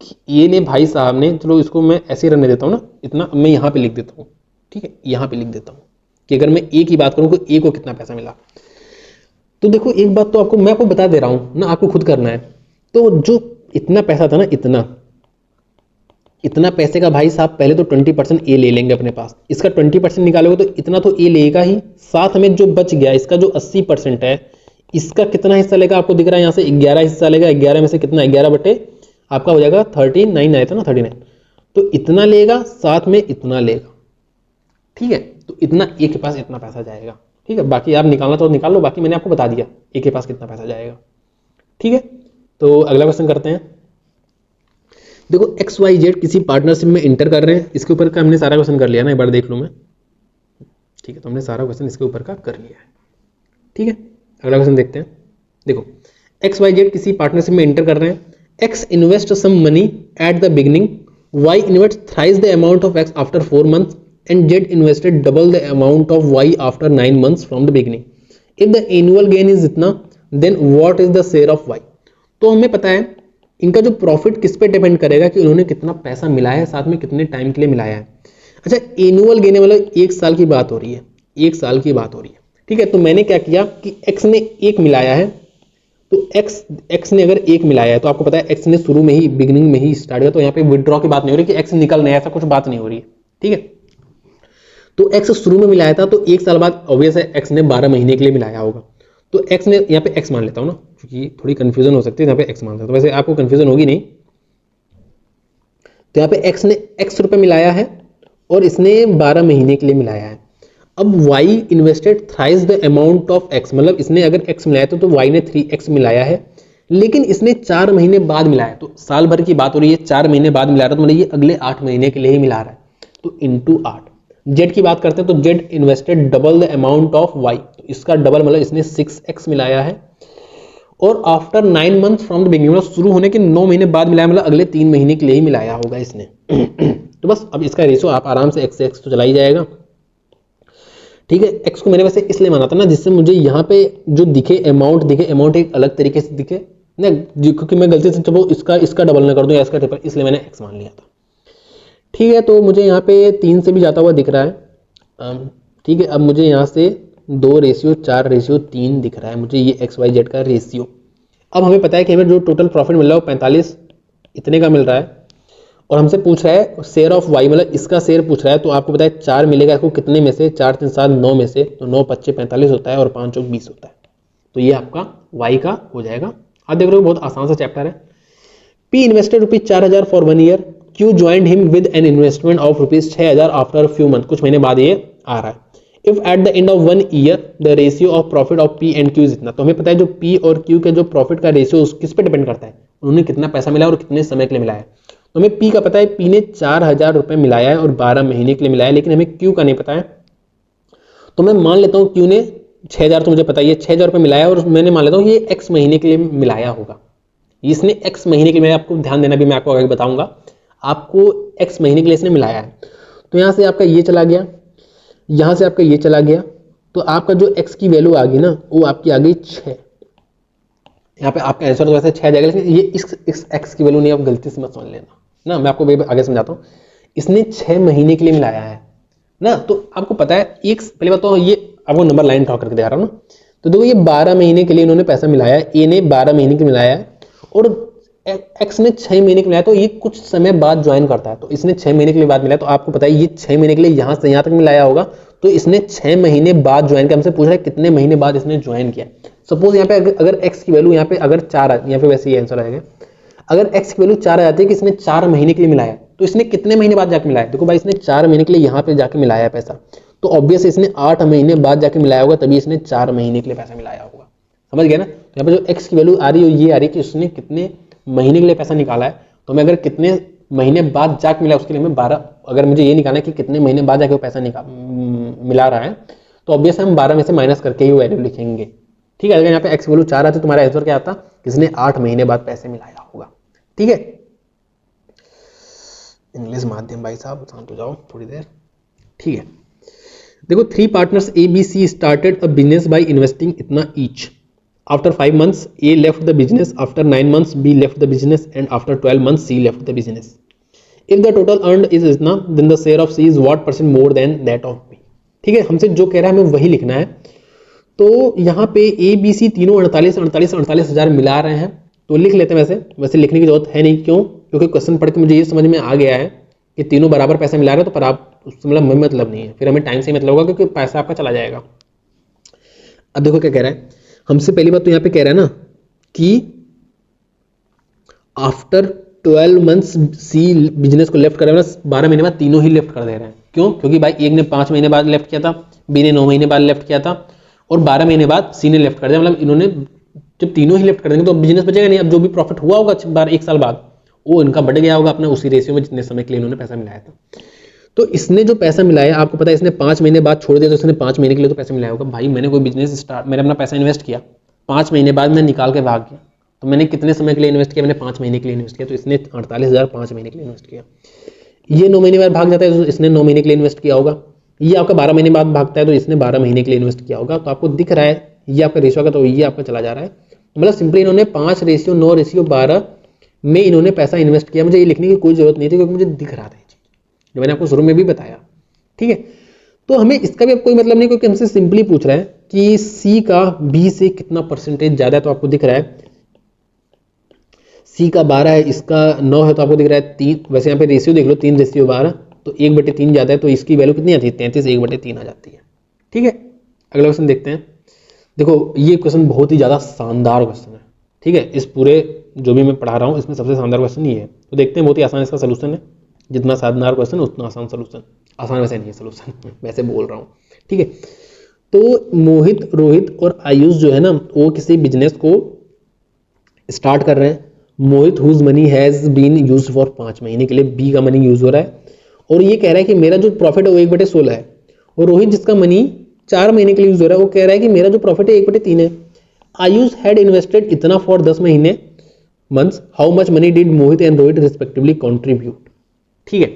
कि ए ने भाई साहब ने, चलो इसको मैं ऐसे ही रहने देता हूँ ना, इतना मैं यहाँ पे लिख देता हूँ। ठीक है, यहाँ पे लिख देता हूँ कि अगर मैं ए की बात करूँ तो ए को कितना पैसा मिला। तो देखो एक बात तो आपको मैं आपको बता दे रहा हूँ ना, आपको खुद करना है। तो जो इतना पैसा था ना, इतना पैसे का भाई साहब पहले तो 20% ए ले लेंगे अपने पास, इसका 20% निकालोगे तो इतना तो ए लेगा ही, साथ में जो बच गया इसका जो 80% है, इसका कितना हिस्सा लेगा? आपको दिख रहा है यहाँ से 11 हिस्सा लेगा, 11 में से कितना? 11 बटे आपका हो जाएगा 39 आया था ना, 39, तो इतना लेगा, साथ में इतना लेगा। ठीक है, तो इतना ए के पास इतना पैसा जाएगा। ठीक है, बाकी आप निकालना तो निकाल लो, बाकी मैंने आपको बता दिया ए के पास कितना पैसा जाएगा। ठीक है, तो अगला क्वेश्चन करते हैं। देखो एक्स वाई जेड किसी पार्टनरशिप में इंटर कर रहे हैं, इसके ऊपर का हमने सारा क्वेश्चन कर लिया ना, एक बार देख लूँ मैं। ठीक है, तो हमने सारा क्वेश्चन इसके ऊपर का कर लिया है। ठीक है, अगला क्वेश्चन देखते हैं। देखो एक्स वाई जेड किसी पार्टनरशिप में इंटर कर रहे हैं x invest some money at the beginning, y invest thrice the amount of x after 4 months and z invested double the amount of y after 9 months from the beginning. If the annual gain is इतना, then what is the share of y? तो हमें पता है इनका जो profit किस पे depend करेगा कि उन्होंने कितना पैसा मिलाया है, साथ में कितने टाइम के लिए मिलाया है। अच्छा, एनुअल गेन मतलब 1 साल की बात हो रही है, 1 साल की बात हो रही है, ठीक है। तो मैंने क्या किया कि x ने 1 मिलाया है, तो x ने अगर 1 मिलाया है तो आपको पता है x ने शुरू में ही बिगिनिंग में ही स्टार्ट किया, तो यहाँ पे विड्रॉ की बात नहीं हो रही कि x निकल नहीं, ऐसा कुछ बात नहीं हो रही है, ठीक है। तो x शुरू में मिलाया था, तो 1 साल बाद ऑब्वियस है x ने 12 महीने के लिए मिलाया होगा, तो x ने यहाँ पे x मान लेता हूँ ना, क्योंकि थोड़ी कंफ्यूजन हो सकती है, यहाँ पे x मान लेता हूँ, तो वैसे आपको कंफ्यूजन होगी नहीं। तो यहाँ पे x ने x रुपए मिलाया है और इसने 12 महीने के लिए मिलाया है। अब y invested thrice the amount of x, मतलब इसने अगर x मिलाया तो y ने 3x मिलाया है, लेकिन इसने 4 महीने बाद मिलाया है, तो साल भर की बात हो रही है, 4 महीने बाद मिला रहा है, तो मतलब ये अगले 8 महीने के लिए ही मिला रहा है, तो इंटू 8। जेड की बात करते हैं तो z invested double the amount of y, तो इसका डबल मतलब इसने 6x मिलाया है, और after 9 months from the beginning, मतलब शुरू होने के 9 महीने बाद मिलाया, मतलब अगले 3 महीने के लिए ही मिलाया होगा इसने। तो बस अब इसका रेशियो आप आराम से x से x तो चला ही जाएगा, ठीक है। x को मैंने वैसे इसलिए माना था ना, जिससे मुझे यहाँ पे जो दिखे अमाउंट एक अलग तरीके से दिखे ना, क्योंकि मैं गलती से चलो इसका डबल ना कर दूं या इसका ट्रिपल, इसलिए मैंने x मान लिया था, ठीक है। तो मुझे यहाँ पे 3 से भी जाता हुआ दिख रहा है, ठीक है। अब मुझे यहाँ से 2:4:3 दिख रहा है मुझे ये XYZ का रेशियो। अब हमें पता है कि हमें जो टोटल प्रॉफिट मिल रहा है वो 45 इतने का मिल रहा है, और हमसे पूछ रहा है शेयर ऑफ वाई, मतलब इसका शेयर पूछ रहा है। तो आपको पता है 4 मिलेगा इसको कितने में से, 4 3 7 9 में से, तो 9 5 45 होता है और 5 चौक 20 होता है, तो ये आपका वाई का हो जाएगा। आप देख रहे हो बहुत आसान सा चैप्टर है। P invested ₹4,000 for 1 year, Q joined him with an investment of ₹6,000 after few month, कुछ महीने बाद ये आ रहा है। If at the end of 1 year the ratio of profit of P and Q is इतना, तो हमें पता है जो P और Q के जो प्रॉफिट का रेशियो किस पे डिपेंड करता है, उन्होंने कितना पैसा मिला और कितने समय के लिए मिलाया है। तो हमें P का पता है, P ने 4,000 रुपए मिलाया है और 12 महीने के लिए मिलाया है, लेकिन हमें Q का नहीं पता है। तो मैं मान लेता हूँ Q ने 6,000, तो मुझे पता है ये 6,000 रुपए मिलाया, और मैंने मान लेता हूँ ये x महीने के लिए मिलाया होगा, इसने x महीने के लिए, आपको ध्यान देना भी मैं आपको आगे बताऊंगा, आपको x महीने के लिए इसने मिलाया है। तो यहाँ से आपका ये चला गया, यहाँ से आपका ये चला गया, तो आपका जो x की वैल्यू आ गई ना, वो आपकी आ गई 6। यहाँ पे आपका आंसर तो वैसे 6 जाएगा, लेकिन ये इस x की वैल्यू नहीं, आप गलती से मत समझ लेना ना, मैं आपको आगे समझाता हूँ। इसने 6 महीने के लिए मिलाया है ना, तो आपको पता है पहले बात तो ये आपको नंबर लाइन ड्रॉ करके दिखा रहा हूँ ना, तो देखो ये 12 महीने के लिए इन्होंने पैसा मिलाया है, ए ने 12 महीने के मिलाया है और x ने 6 महीने के मिलाया, तो ये कुछ समय बाद ज्वाइन करता है, तो इसने 6 महीने के लिए बाद मिलाया, तो आपको पता है ये 6 महीने के लिए यहाँ से यहाँ तक मिलाया होगा, तो इसने 6 महीने बाद ज्वाइन किया। हमसे पूछ रहा है कितने महीने बाद इसने ज्वाइन किया। सपोज यहाँ पे अगर x की वैल्यू यहाँ पे अगर 4 यहाँ पे वैसे ये आंसर आएगा, अगर x की वैल्यू 4 आ जाती है कि इसने 4 महीने के लिए मिलाया, तो इसने कितने महीने बाद जाके मिलाया, देखो भाई इसने 4 महीने के लिए यहाँ पे जाके मिलाया पैसा, तो ऑब्वियस इसने 8 महीने बाद जाके मिलाया होगा, तभी इसने 4 महीने के लिए पैसा मिलाया होगा, समझ गया ना। यहाँ पे जो x की वैल्यू आ रही है ये आ रही है कि उसने कितने महीने के लिए पैसा निकाला है, तो मैं अगर कितने महीने बाद जाके मिला उसके लिए मैं 12, अगर मुझे ये निकालना है कि कितने महीने बाद जाके वो पैसा मिला रहा है, तो ऑब्वियस हम 12 में से माइनस करके ही वैल्यू लिखेंगे, ठीक है। अगर यहाँ पे x वैल्यू 4 आती तो तुम्हारा आंसर क्या आता, किसने 8 महीने बाद पैसे मिलाया होगा, ठीक है। इंग्लिश माध्यम भाई साहब शांत हो जाओ थोड़ी देर, ठीक है। देखो 3 partners ABC started a business by investing इतना each. After 5 months, A left the business. After 9 months, B left the business, and after 12 months, C left the business. If the total earned is इतना, then the share of C is what % more than that of B. ठीक है, हमसे जो कह रहा है हमें वही लिखना है। तो यहाँ पे A B C तीनों 48 हज़ार मिला रहे हैं, तो लिख लेते हैं। वैसे लिखने की जरूरत है नहीं, क्यों? क्योंकि क्वेश्चन पढ़ के मुझे ये समझ में आ गया है कि तीनों बराबर पैसे मिला रहे हैं, तो पर आप उससे मतलब नहीं है, फिर हमें टाइम से ही मतलब होगा क्योंकि पैसा आपका चला जाएगा। अब देखो क्या कह रहा है हमसे, पहली बात तो यहाँ पे कह रहा है ना कि आफ्टर 12 मंथ्स सी बिजनेस को लेफ्ट कर रहे हैं, 12 महीने बाद तीनों ही लेफ्ट कर दे रहे हैं। क्यों? क्योंकि भाई एक ने 5 महीने बाद लेफ्ट किया था, बी ने 9 महीने बाद लेफ्ट किया था, और 12 महीने बाद सी ने लेफ्ट कर दिया। मतलब इन्होंने जब तीनों ही लेफ्ट कर देंगे तो बिजनेस बचेगा नहीं। अब जो भी प्रॉफिट हुआ होगा 1 साल बाद वो इनका बढ़ गया होगा अपने उसी रेशियो में जितने समय के लिए इन्होंने पैसा मिलाया था। तो इसने जो पैसा मिलाया, आपको पता है इसने 5 महीने बाद छोड़ दिया, तो इसने 5 महीने के लिए तो पैसा मिलाया होगा। भाई मैंने कोई बिजनेस स्टार्ट, मैंने अपना पैसा इन्वेस्ट किया, 5 महीने बाद मैं निकाल के भाग गया, तो मैंने कितने समय के लिए इन्वेस्ट किया, मैंने 5 महीने के लिए इन्वेस्ट किया, तो इसने 48,000 5 महीने के लिए इन्वेस्ट किया। ये 9 महीने बाद भाग जाता है तो इसने 9 महीने के लिए इन्वेस्ट किया होगा। ये आपका 12 महीने बाद भागता है तो इसने 12 महीने के लिए इन्वेस्ट किया होगा। तो आपको दिख रहा है ये आपका रेशियो का, तो ये आपका चला जा रहा है। मतलब सिंपली इन्होंने 5:9:12 में इन्होंने पैसा इन्वेस्ट किया। मुझे ये लिखने की कोई जरूरत नहीं थी क्योंकि मुझे दिख रहा था ये चीज, जो मैंने आपको शुरू में भी बताया। ठीक है, तो हमें इसका भी अब कोई मतलब नहीं क्योंकि हमसे सिंपली पूछ रहा है कि सी का बी से कितना परसेंटेज ज्यादा है। तो आपको दिख रहा है सी का 12 है, इसका 9 है, तो आपको दिख रहा है 3। वैसे यहाँ पे रेशियो देख लो 3:12, तो 1/3 ज्यादा है, तो इसकी वैल्यू कितनी आती है 33, 1/3 आ जाती है। ठीक है, अगला क्वेश्चन देखते हैं। देखो ये क्वेश्चन बहुत ही ज्यादा शानदार क्वेश्चन है। ठीक है, इस पूरे जो भी मैं पढ़ा रहा हूँ इसमें सबसे शानदार क्वेश्चन ये है। तो देखते हैं, बहुत ही आसान इसका सोल्यूशन है। जितना शानदार क्वेश्चन उतना आसान सोल्यूशन। आसान वैसे नहीं है सोल्यूशन, वैसे बोल रहा हूँ। ठीक है, तो मोहित, रोहित और आयुष जो है ना, वो किसी बिजनेस को स्टार्ट कर रहे हैं। Mohit whose money has been used for 5 महीने के लिए, बी का मनी यूज हो रहा है और ये कह रहा है कि मेरा जो प्रॉफिट है वो 1/16 है। और रोहित जिसका मनी 4 महीने के लिए यूज हो रहा है वो कह रहा है कि मेरा जो प्रॉफिट है 1/3 है। आयुष हैड इन्वेस्टेड इतना फॉर 10 महीने months, how much money did Mohit and Rohit respectively contribute. ठीक है,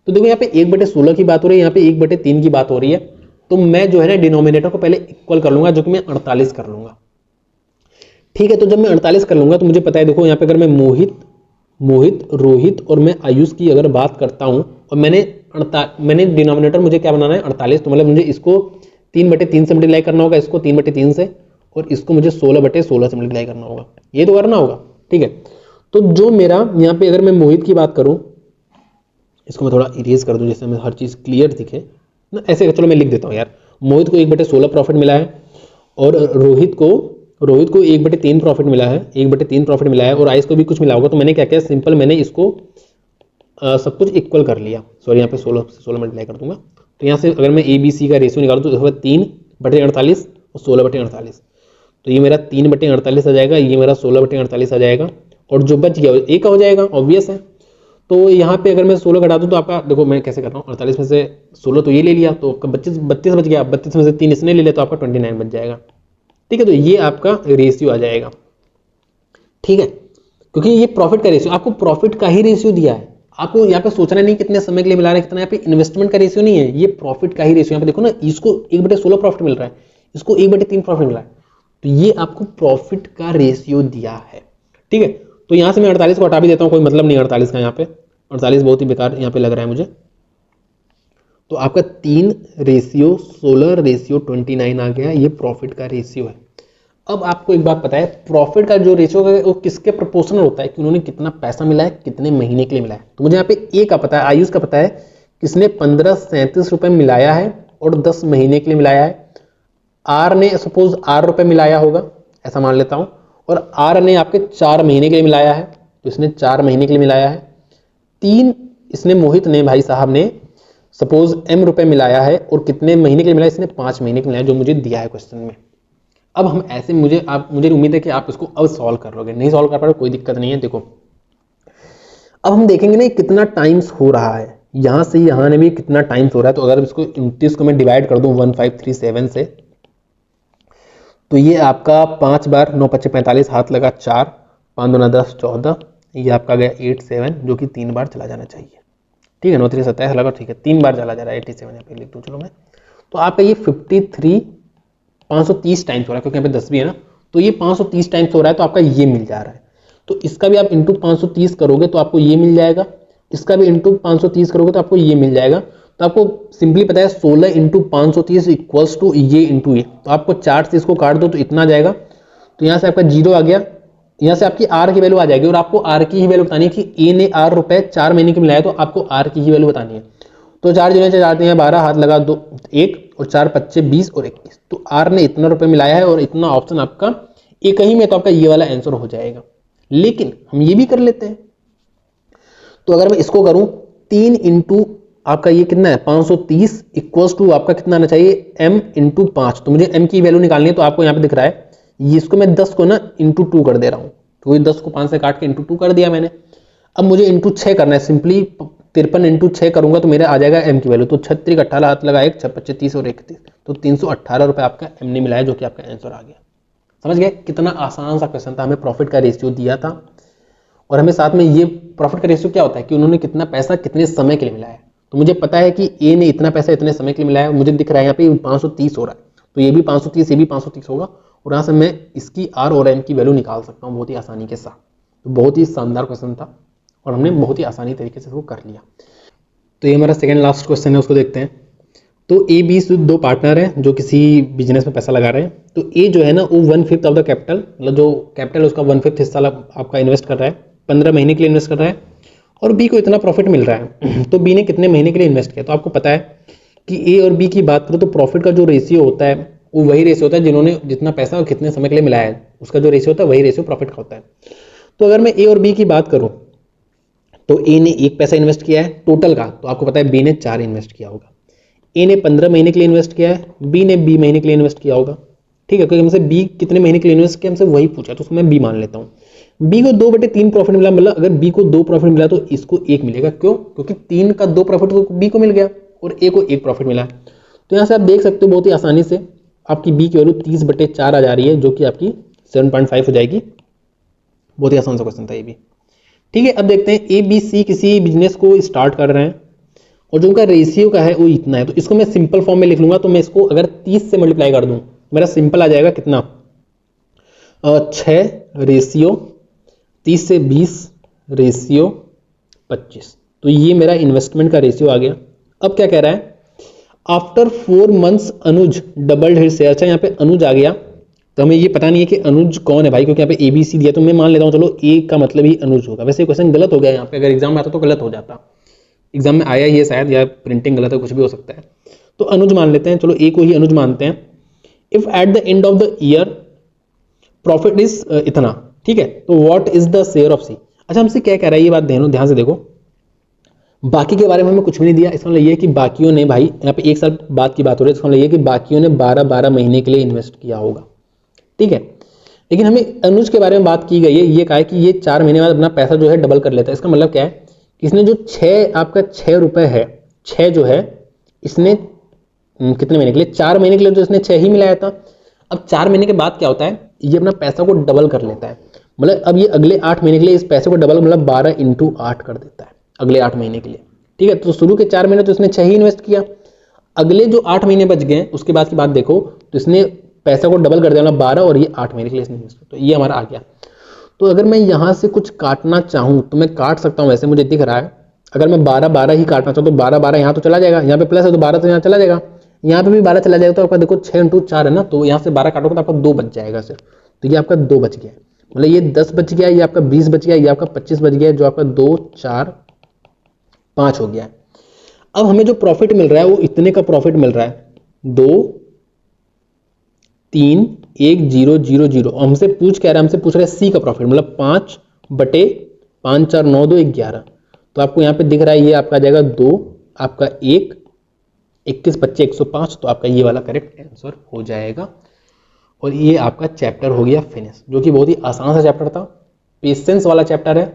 तो देखो यहाँ पे 1/16 की बात हो रही है, यहाँ पे 1/3 की बात हो रही है। तो मैं जो है ना डिनोमिनेटर को पहले इक्वल कर लूंगा, जो कि मैं 48 कर लूंगा। ठीक है, तो जब मैं 48 कर लूंगा तो मुझे पता है, देखो यहाँ पे अगर मैं मोहित, रोहित और मैं आयुष की अगर बात करता हूं और मैंने डिनोमिनेटर मुझे क्या बनाना है 48, तो मतलब मुझे इसको 3/3 से मल्टीप्लाई करना होगा, इसको 3/3 से, और इसको मुझे 16/16 से मल्टीप्लाई करना होगा। ये तो करना होगा। ठीक है, तो जो मेरा यहाँ पे अगर मैं मोहित की बात करूं, इसको मैं थोड़ा इरेज कर दूं जिससे हमें हर चीज क्लियर दिखे ना। ऐसे चलो मैं लिख देता हूँ यार, मोहित को 1/16 प्रॉफिट मिला है और रोहित को 1/3 प्रॉफिट मिला है, 1/3 प्रॉफिट मिला है और आयुष को भी कुछ मिला होगा। तो मैंने क्या किया, सिंपल मैंने इसको सब कुछ इक्वल कर लिया। सॉरी, यहाँ पे 16 से 16 मल्टीप्लाई कर दूंगा। तो यहाँ से अगर मैं ए बी सी का रेशियो निकालूँ तो 3/48 और 16/48, तो ये मेरा 3/48 आ जाएगा, ये मेरा 16/48 आ जाएगा और जो बच गया ए का हो जाएगा, ऑब्वियस है। तो यहाँ पे अगर मैं 16 घटा दूँ तो आपका, देखो मैं कैसे कर रहा हूँ, 48 में से 16 तो ये ले लिया तो आपका 32 बच गया, 32 में से 3 इसने ले लिया तो आपका 29 बच जाएगा। ठीक है, तो ये आपका रेशियो आ जाएगा। ठीक है, क्योंकि ये प्रॉफिट का रेशियो, आपको प्रॉफिट का ही रेशियो दिया है। आपको यहाँ पे सोचना नहीं कितने समय के लिए मिला रहा है, कितना यहाँ पे इन्वेस्टमेंट का रेशियो नहीं है, ये प्रॉफिट का ही रेशियो। यहाँ पे देखो ना, इसको 1/16 प्रॉफिट मिल रहा है, इसको 1/3 प्रॉफिट मिल रहा है, तो ये आपको प्रॉफिट का रेशियो दिया है। ठीक है, तो यहाँ से मैं 48 को हटा भी देता हूँ, कोई मतलब नहीं 48 का। यहाँ पे 48 बहुत ही बेकार यहाँ पे लग रहा है मुझे। तो आपका 3:16:29 आ गया, ये प्रॉफिट का रेशियो है। अब आपको एक बात पता है, प्रॉफिट का जो रेशियो है वो किसके प्रोपोर्शनल होता है कि उन्होंने कितना पैसा मिला है, कितने महीने के लिए मिला है। तो मुझे यहाँ पे ए का पता है, आयुष का पता है, किसने 1537 रुपए मिलाया है और 10 महीने के लिए मिलाया है। आर ने सपोज 8 रुपए मिलाया होगा, ऐसा मान लेता हूं, और आर ने आपके 4 महीने के लिए मिलाया है, तो इसने 4 महीने के लिए मिलाया है। 3 इसने मोहित ने, भाई साहब ने सपोज m रुपए मिलाया है और कितने महीने के लिए मिलाया, इसने 5 महीने के लिए मिलाया, जो मुझे दिया है क्वेश्चन में। अब हम ऐसे मुझे उम्मीद है कि आप इसको अब सॉल्व कर लोगे, नहीं सॉल्व कर पा रहे कोई दिक्कत नहीं है। देखो अब हम देखेंगे ना कितना टाइम्स हो रहा है, यहां से यहां ने भी कितना टाइम्स हो रहा है। तो अगर इसको 29 को मैं डिवाइड कर दूं 1537 से, तो ये आपका 5 बार 9 5 45 हाथ लगा 4, 5 2 10 14, ये आपका गया 87, जो कि 3 बार चला जाना चाहिए। ठीक है, 9 3 27 लगा, ठीक है 3 बार चला जा रहा है 87, यहाँ पे लिख दूं चलो मैं। तो आपका ये 530 टाइम्स हो रहा है, क्योंकि यहाँ पे 10 भी है ना, तो ये 530 टाइम्स हो रहा है, तो आपका ये मिल जा रहा है। तो इसका भी आप इंटू 530 करोगे तो आपको ये मिल जाएगा, इसका भी इंटू 530 करोगे तो आपको ये मिल जाएगा। तो आपको सिंपली पता है 16 इंटू 530 इक्वल्स टू ये इंटू ये, तो आपको 4 से इसको काट दो तो इतना आ जाएगा। तो यहाँ से आपका 0 आ गया, यहाँ से आपकी आर की वैल्यू आ जाएगी और आपको आर की ही वैल्यू बतानी है कि ए ने आर रुपए 4 महीने की मिलाया, तो आपको आर की ही वैल्यू बतानी है। तो 4 जो 4 हैं 12, हाथ लगा 2 1 और 4 25 20 और 21, तो आर ने इतना रुपए मिलाया है और इतना ऑप्शन आपका एक ही में, तो आपका ये वाला आंसर हो जाएगा। लेकिन हम ये भी कर लेते हैं, तो अगर मैं इसको करूं 3 इंटू आपका ये कितना है 530 इक्वल्स टू आपका कितना आना चाहिए m इंटू 5, तो मुझे m की वैल्यू निकालनी है। तो आपको यहाँ पे दिख रहा है, इसको मैं 10 को ना इंटू 2 कर दे रहा हूँ, तो 10 को 5 से काट के इंटू 2 कर दिया मैंने। अब मुझे इंटू 6 करना है, सिंपली 53 इंटू 6 करूंगा तो मेरा आ जाएगा m की वैल्यू। तो 36 18 हाथ लगा 1 6 25 30 और 31, तो 318 रुपए आपका m ने मिलाया, जो कि आपका आंसर आ गया। समझ गए कितना आसान सा क्वेश्चन था, हमें प्रॉफिट का रेशियो दिया था और हमें साथ में ये प्रॉफिट का रेशियो क्या होता है कि उन्होंने कितना पैसा कितने समय के लिए मिलाया। तो मुझे पता है कि ए ने इतना पैसा इतने समय के लिए मिलाया, मुझे दिख रहा है यहाँ पे 530 हो रहा है, तो ये भी 530, ये भी 530 होगा और यहाँ से मैं इसकी आर और एम की वैल्यू निकाल सकता हूँ बहुत ही आसानी के साथ। तो बहुत ही शानदार क्वेश्चन था और हमने बहुत ही आसानी तरीके से इसको कर लिया। तो ये हमारा सेकेंड लास्ट क्वेश्चन है, उसको देखते हैं। तो ए बी दो पार्टनर हैं जो किसी बिजनेस में पैसा लगा रहे हैं। तो ए जो है ना वो 1/5 ऑफ द कैपिटल, मतलब जो कैपिटल है उसका 1/5 हिस्सा आपका इन्वेस्ट कर रहा है, 15 महीने के लिए इन्वेस्ट कर रहा है और बी को इतना प्रॉफिट मिल रहा है। तो बी ने कितने महीने के लिए इन्वेस्ट किया। तो आपको पता है कि ए और बी की बात करो तो प्रॉफिट का जो रेशियो होता है वो वही रेशियो होता है जिन्होंने जितना पैसा और कितने समय के लिए मिलाया है, उसका जो रेशियो होता है वही रेशियो प्रॉफिट का होता है। तो अगर मैं ए और बी की बात करूं तो ए ने 1 पैसा इन्वेस्ट किया है टोटल का, तो आपको पता है बी ने 4 इन्वेस्ट किया होगा। ए ने 15 महीने के लिए इन्वेस्ट किया है, बी ने 20 महीने के लिए इन्वेस्ट किया होगा। ठीक है, क्योंकि हमसे बी कितने महीने के लिए इन्वेस्ट किया हमसे वही पूछा, तो उसको मैं बी मान लेता हूँ। बी को 2/3 प्रॉफिट मिला, मतलब अगर बी को 2 प्रॉफिट मिला तो इसको 1 मिलेगा। क्यों? क्योंकि 3 का 2 प्रॉफिट तो बी को मिल गया और ए को 1 प्रॉफिट मिला। तो यहाँ से आप देख सकते हो बहुत ही आसानी से आपकी बी की वैल्यू 30/4 आ जा रही है, जो कि आपकी 7.5 हो जाएगी। बहुत ही आसान सा क्वेश्चन था ये भी। ठीक है, अब देखते हैं ए बी सी किसी बिजनेस को स्टार्ट कर रहे हैं और जो उनका रेशियो का है वो इतना है। तो इसको मैं सिंपल फॉर्म में लिख लूंगा, तो मैं इसको अगर 30 से मल्टीप्लाई कर दूं मेरा सिंपल आ जाएगा कितना, 6 रेशियो 30 से 20 रेशियो 25। तो ये मेरा इन्वेस्टमेंट का रेशियो आ गया। अब क्या कह रहा है, आफ्टर 4 मंथ्स अनुज डबल्ड हिज शेयर। अच्छा यहाँ पे अनुज आ गया, तो हमें ये पता नहीं है कि अनुज कौन है भाई, क्योंकि यहाँ पे ABC दिया, तो मैं मान लेता हूँ चलो ए का मतलब ही अनुज होगा। वैसे क्वेश्चन गलत हो गया यहाँ पे, अगर एग्जाम में आता तो गलत हो जाता, एग्जाम में आया ही है शायद, या प्रिंटिंग गलत है, कुछ भी हो सकता है। तो अनुज मान लेते हैं, चलो ए को ही अनुज मानते हैं। If at the end of the year profit is इतना, ठीक है, तो what is the share of C. अच्छा हमसे क्या कह रहा है ये बात ध्यान से देखो, बाकी के बारे में हमें कुछ भी नहीं दिया। इसका मतलब ये है कि बाकियों ने, भाई यहाँ पे एक साल बाद की बात हो रही है, इसका मतलब ये है कि बाकियों ने 12-12 महीने के लिए इन्वेस्ट किया होगा। ठीक है, लेकिन हमें अनुज के बारे में बात की गई है, ये कहा है कि ये 4 महीने बाद अपना पैसा जो है डबल कर लेता है। इसका मतलब क्या है कि इसने जो 6 रुपए है, 6 जो है इसने कितने महीने के लिए, 4 महीने के लिए, तो इसने 6 ही मिलाया था। अब 4 महीने के बाद क्या होता है, ये अपना पैसा को डबल कर लेता है। मतलब अब ये अगले 8 महीने के लिए इस पैसे को डबल, मतलब 12 × 8 कर देता है अगले 8 महीने के लिए। ठीक है, तो शुरू के 4 महीने तो इसने 6 ही इन्वेस्ट किया, अगले जो 8 महीने बच गए उसके बाद की बात देखो तो इसने पैसा को डबल कर दिया, मतलब 12 और ये 8 महीने के लिए इसने इन्वेस्ट किया, तो ये हमारा आ गया। तो अगर मैं यहाँ से कुछ काटना चाहूँ तो मैं काट सकता हूँ, वैसे मुझे दिख रहा है। अगर मैं 12-12 ही काटना चाहूँ तो 12-12 यहाँ तो चला जाएगा, यहाँ पे प्लस है तो 12 तो यहाँ चला जाएगा, यहाँ पे भी 12 चला जाएगा। तो आपका देखो 6 × 4 है ना, तो यहाँ से 12 काटोगे तो आपका 2 बच जाएगा सिर्फ। तो ये आपका 2 बच गया, मतलब ये 10 बच गया, ये आपका 20 बच गया, ये आपका 25 बच गया, जो आपका 2, 4, 5 हो गया है। अब हमें जो प्रॉफिट मिल रहा है वो इतने का प्रॉफिट मिल रहा है, 2, 3, 1, 0, 0, 0। हमसे पूछ क्या रहा है, हमसे पूछ रहा है सी का प्रॉफिट, मतलब 5/5, 4, 9, 2, 11। तो आपको यहाँ पे दिख रहा है ये आपका आ जाएगा 2, आपका 1, 21, 25, 105। तो आपका ये वाला करेक्ट आंसर हो जाएगा। और ये आपका चैप्टर हो गया फिनिश, जो कि बहुत ही आसान सा चैप्टर था, पेशेंस वाला चैप्टर है।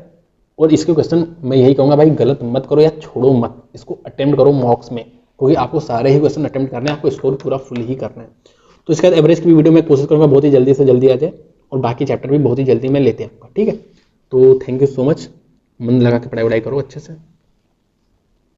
और इसके क्वेश्चन मैं यही कहूँगा भाई गलत मत करो या छोड़ो मत, इसको अटेम्प्ट करो मॉक्स में, क्योंकि आपको सारे ही क्वेश्चन अटेम्प्ट करने हैं, आपको स्कोर पूरा फुल ही करना है। तो इसके बाद एवरेज की वीडियो मैं कोशिश करूँगा बहुत ही जल्दी से जल्दी आ जाए, और बाकी चैप्टर भी बहुत ही जल्दी मैं लेते आऊँगा। ठीक है, तो थैंक यू सो मच, मन लगा के पढ़ाई वढ़ाई करो अच्छे से।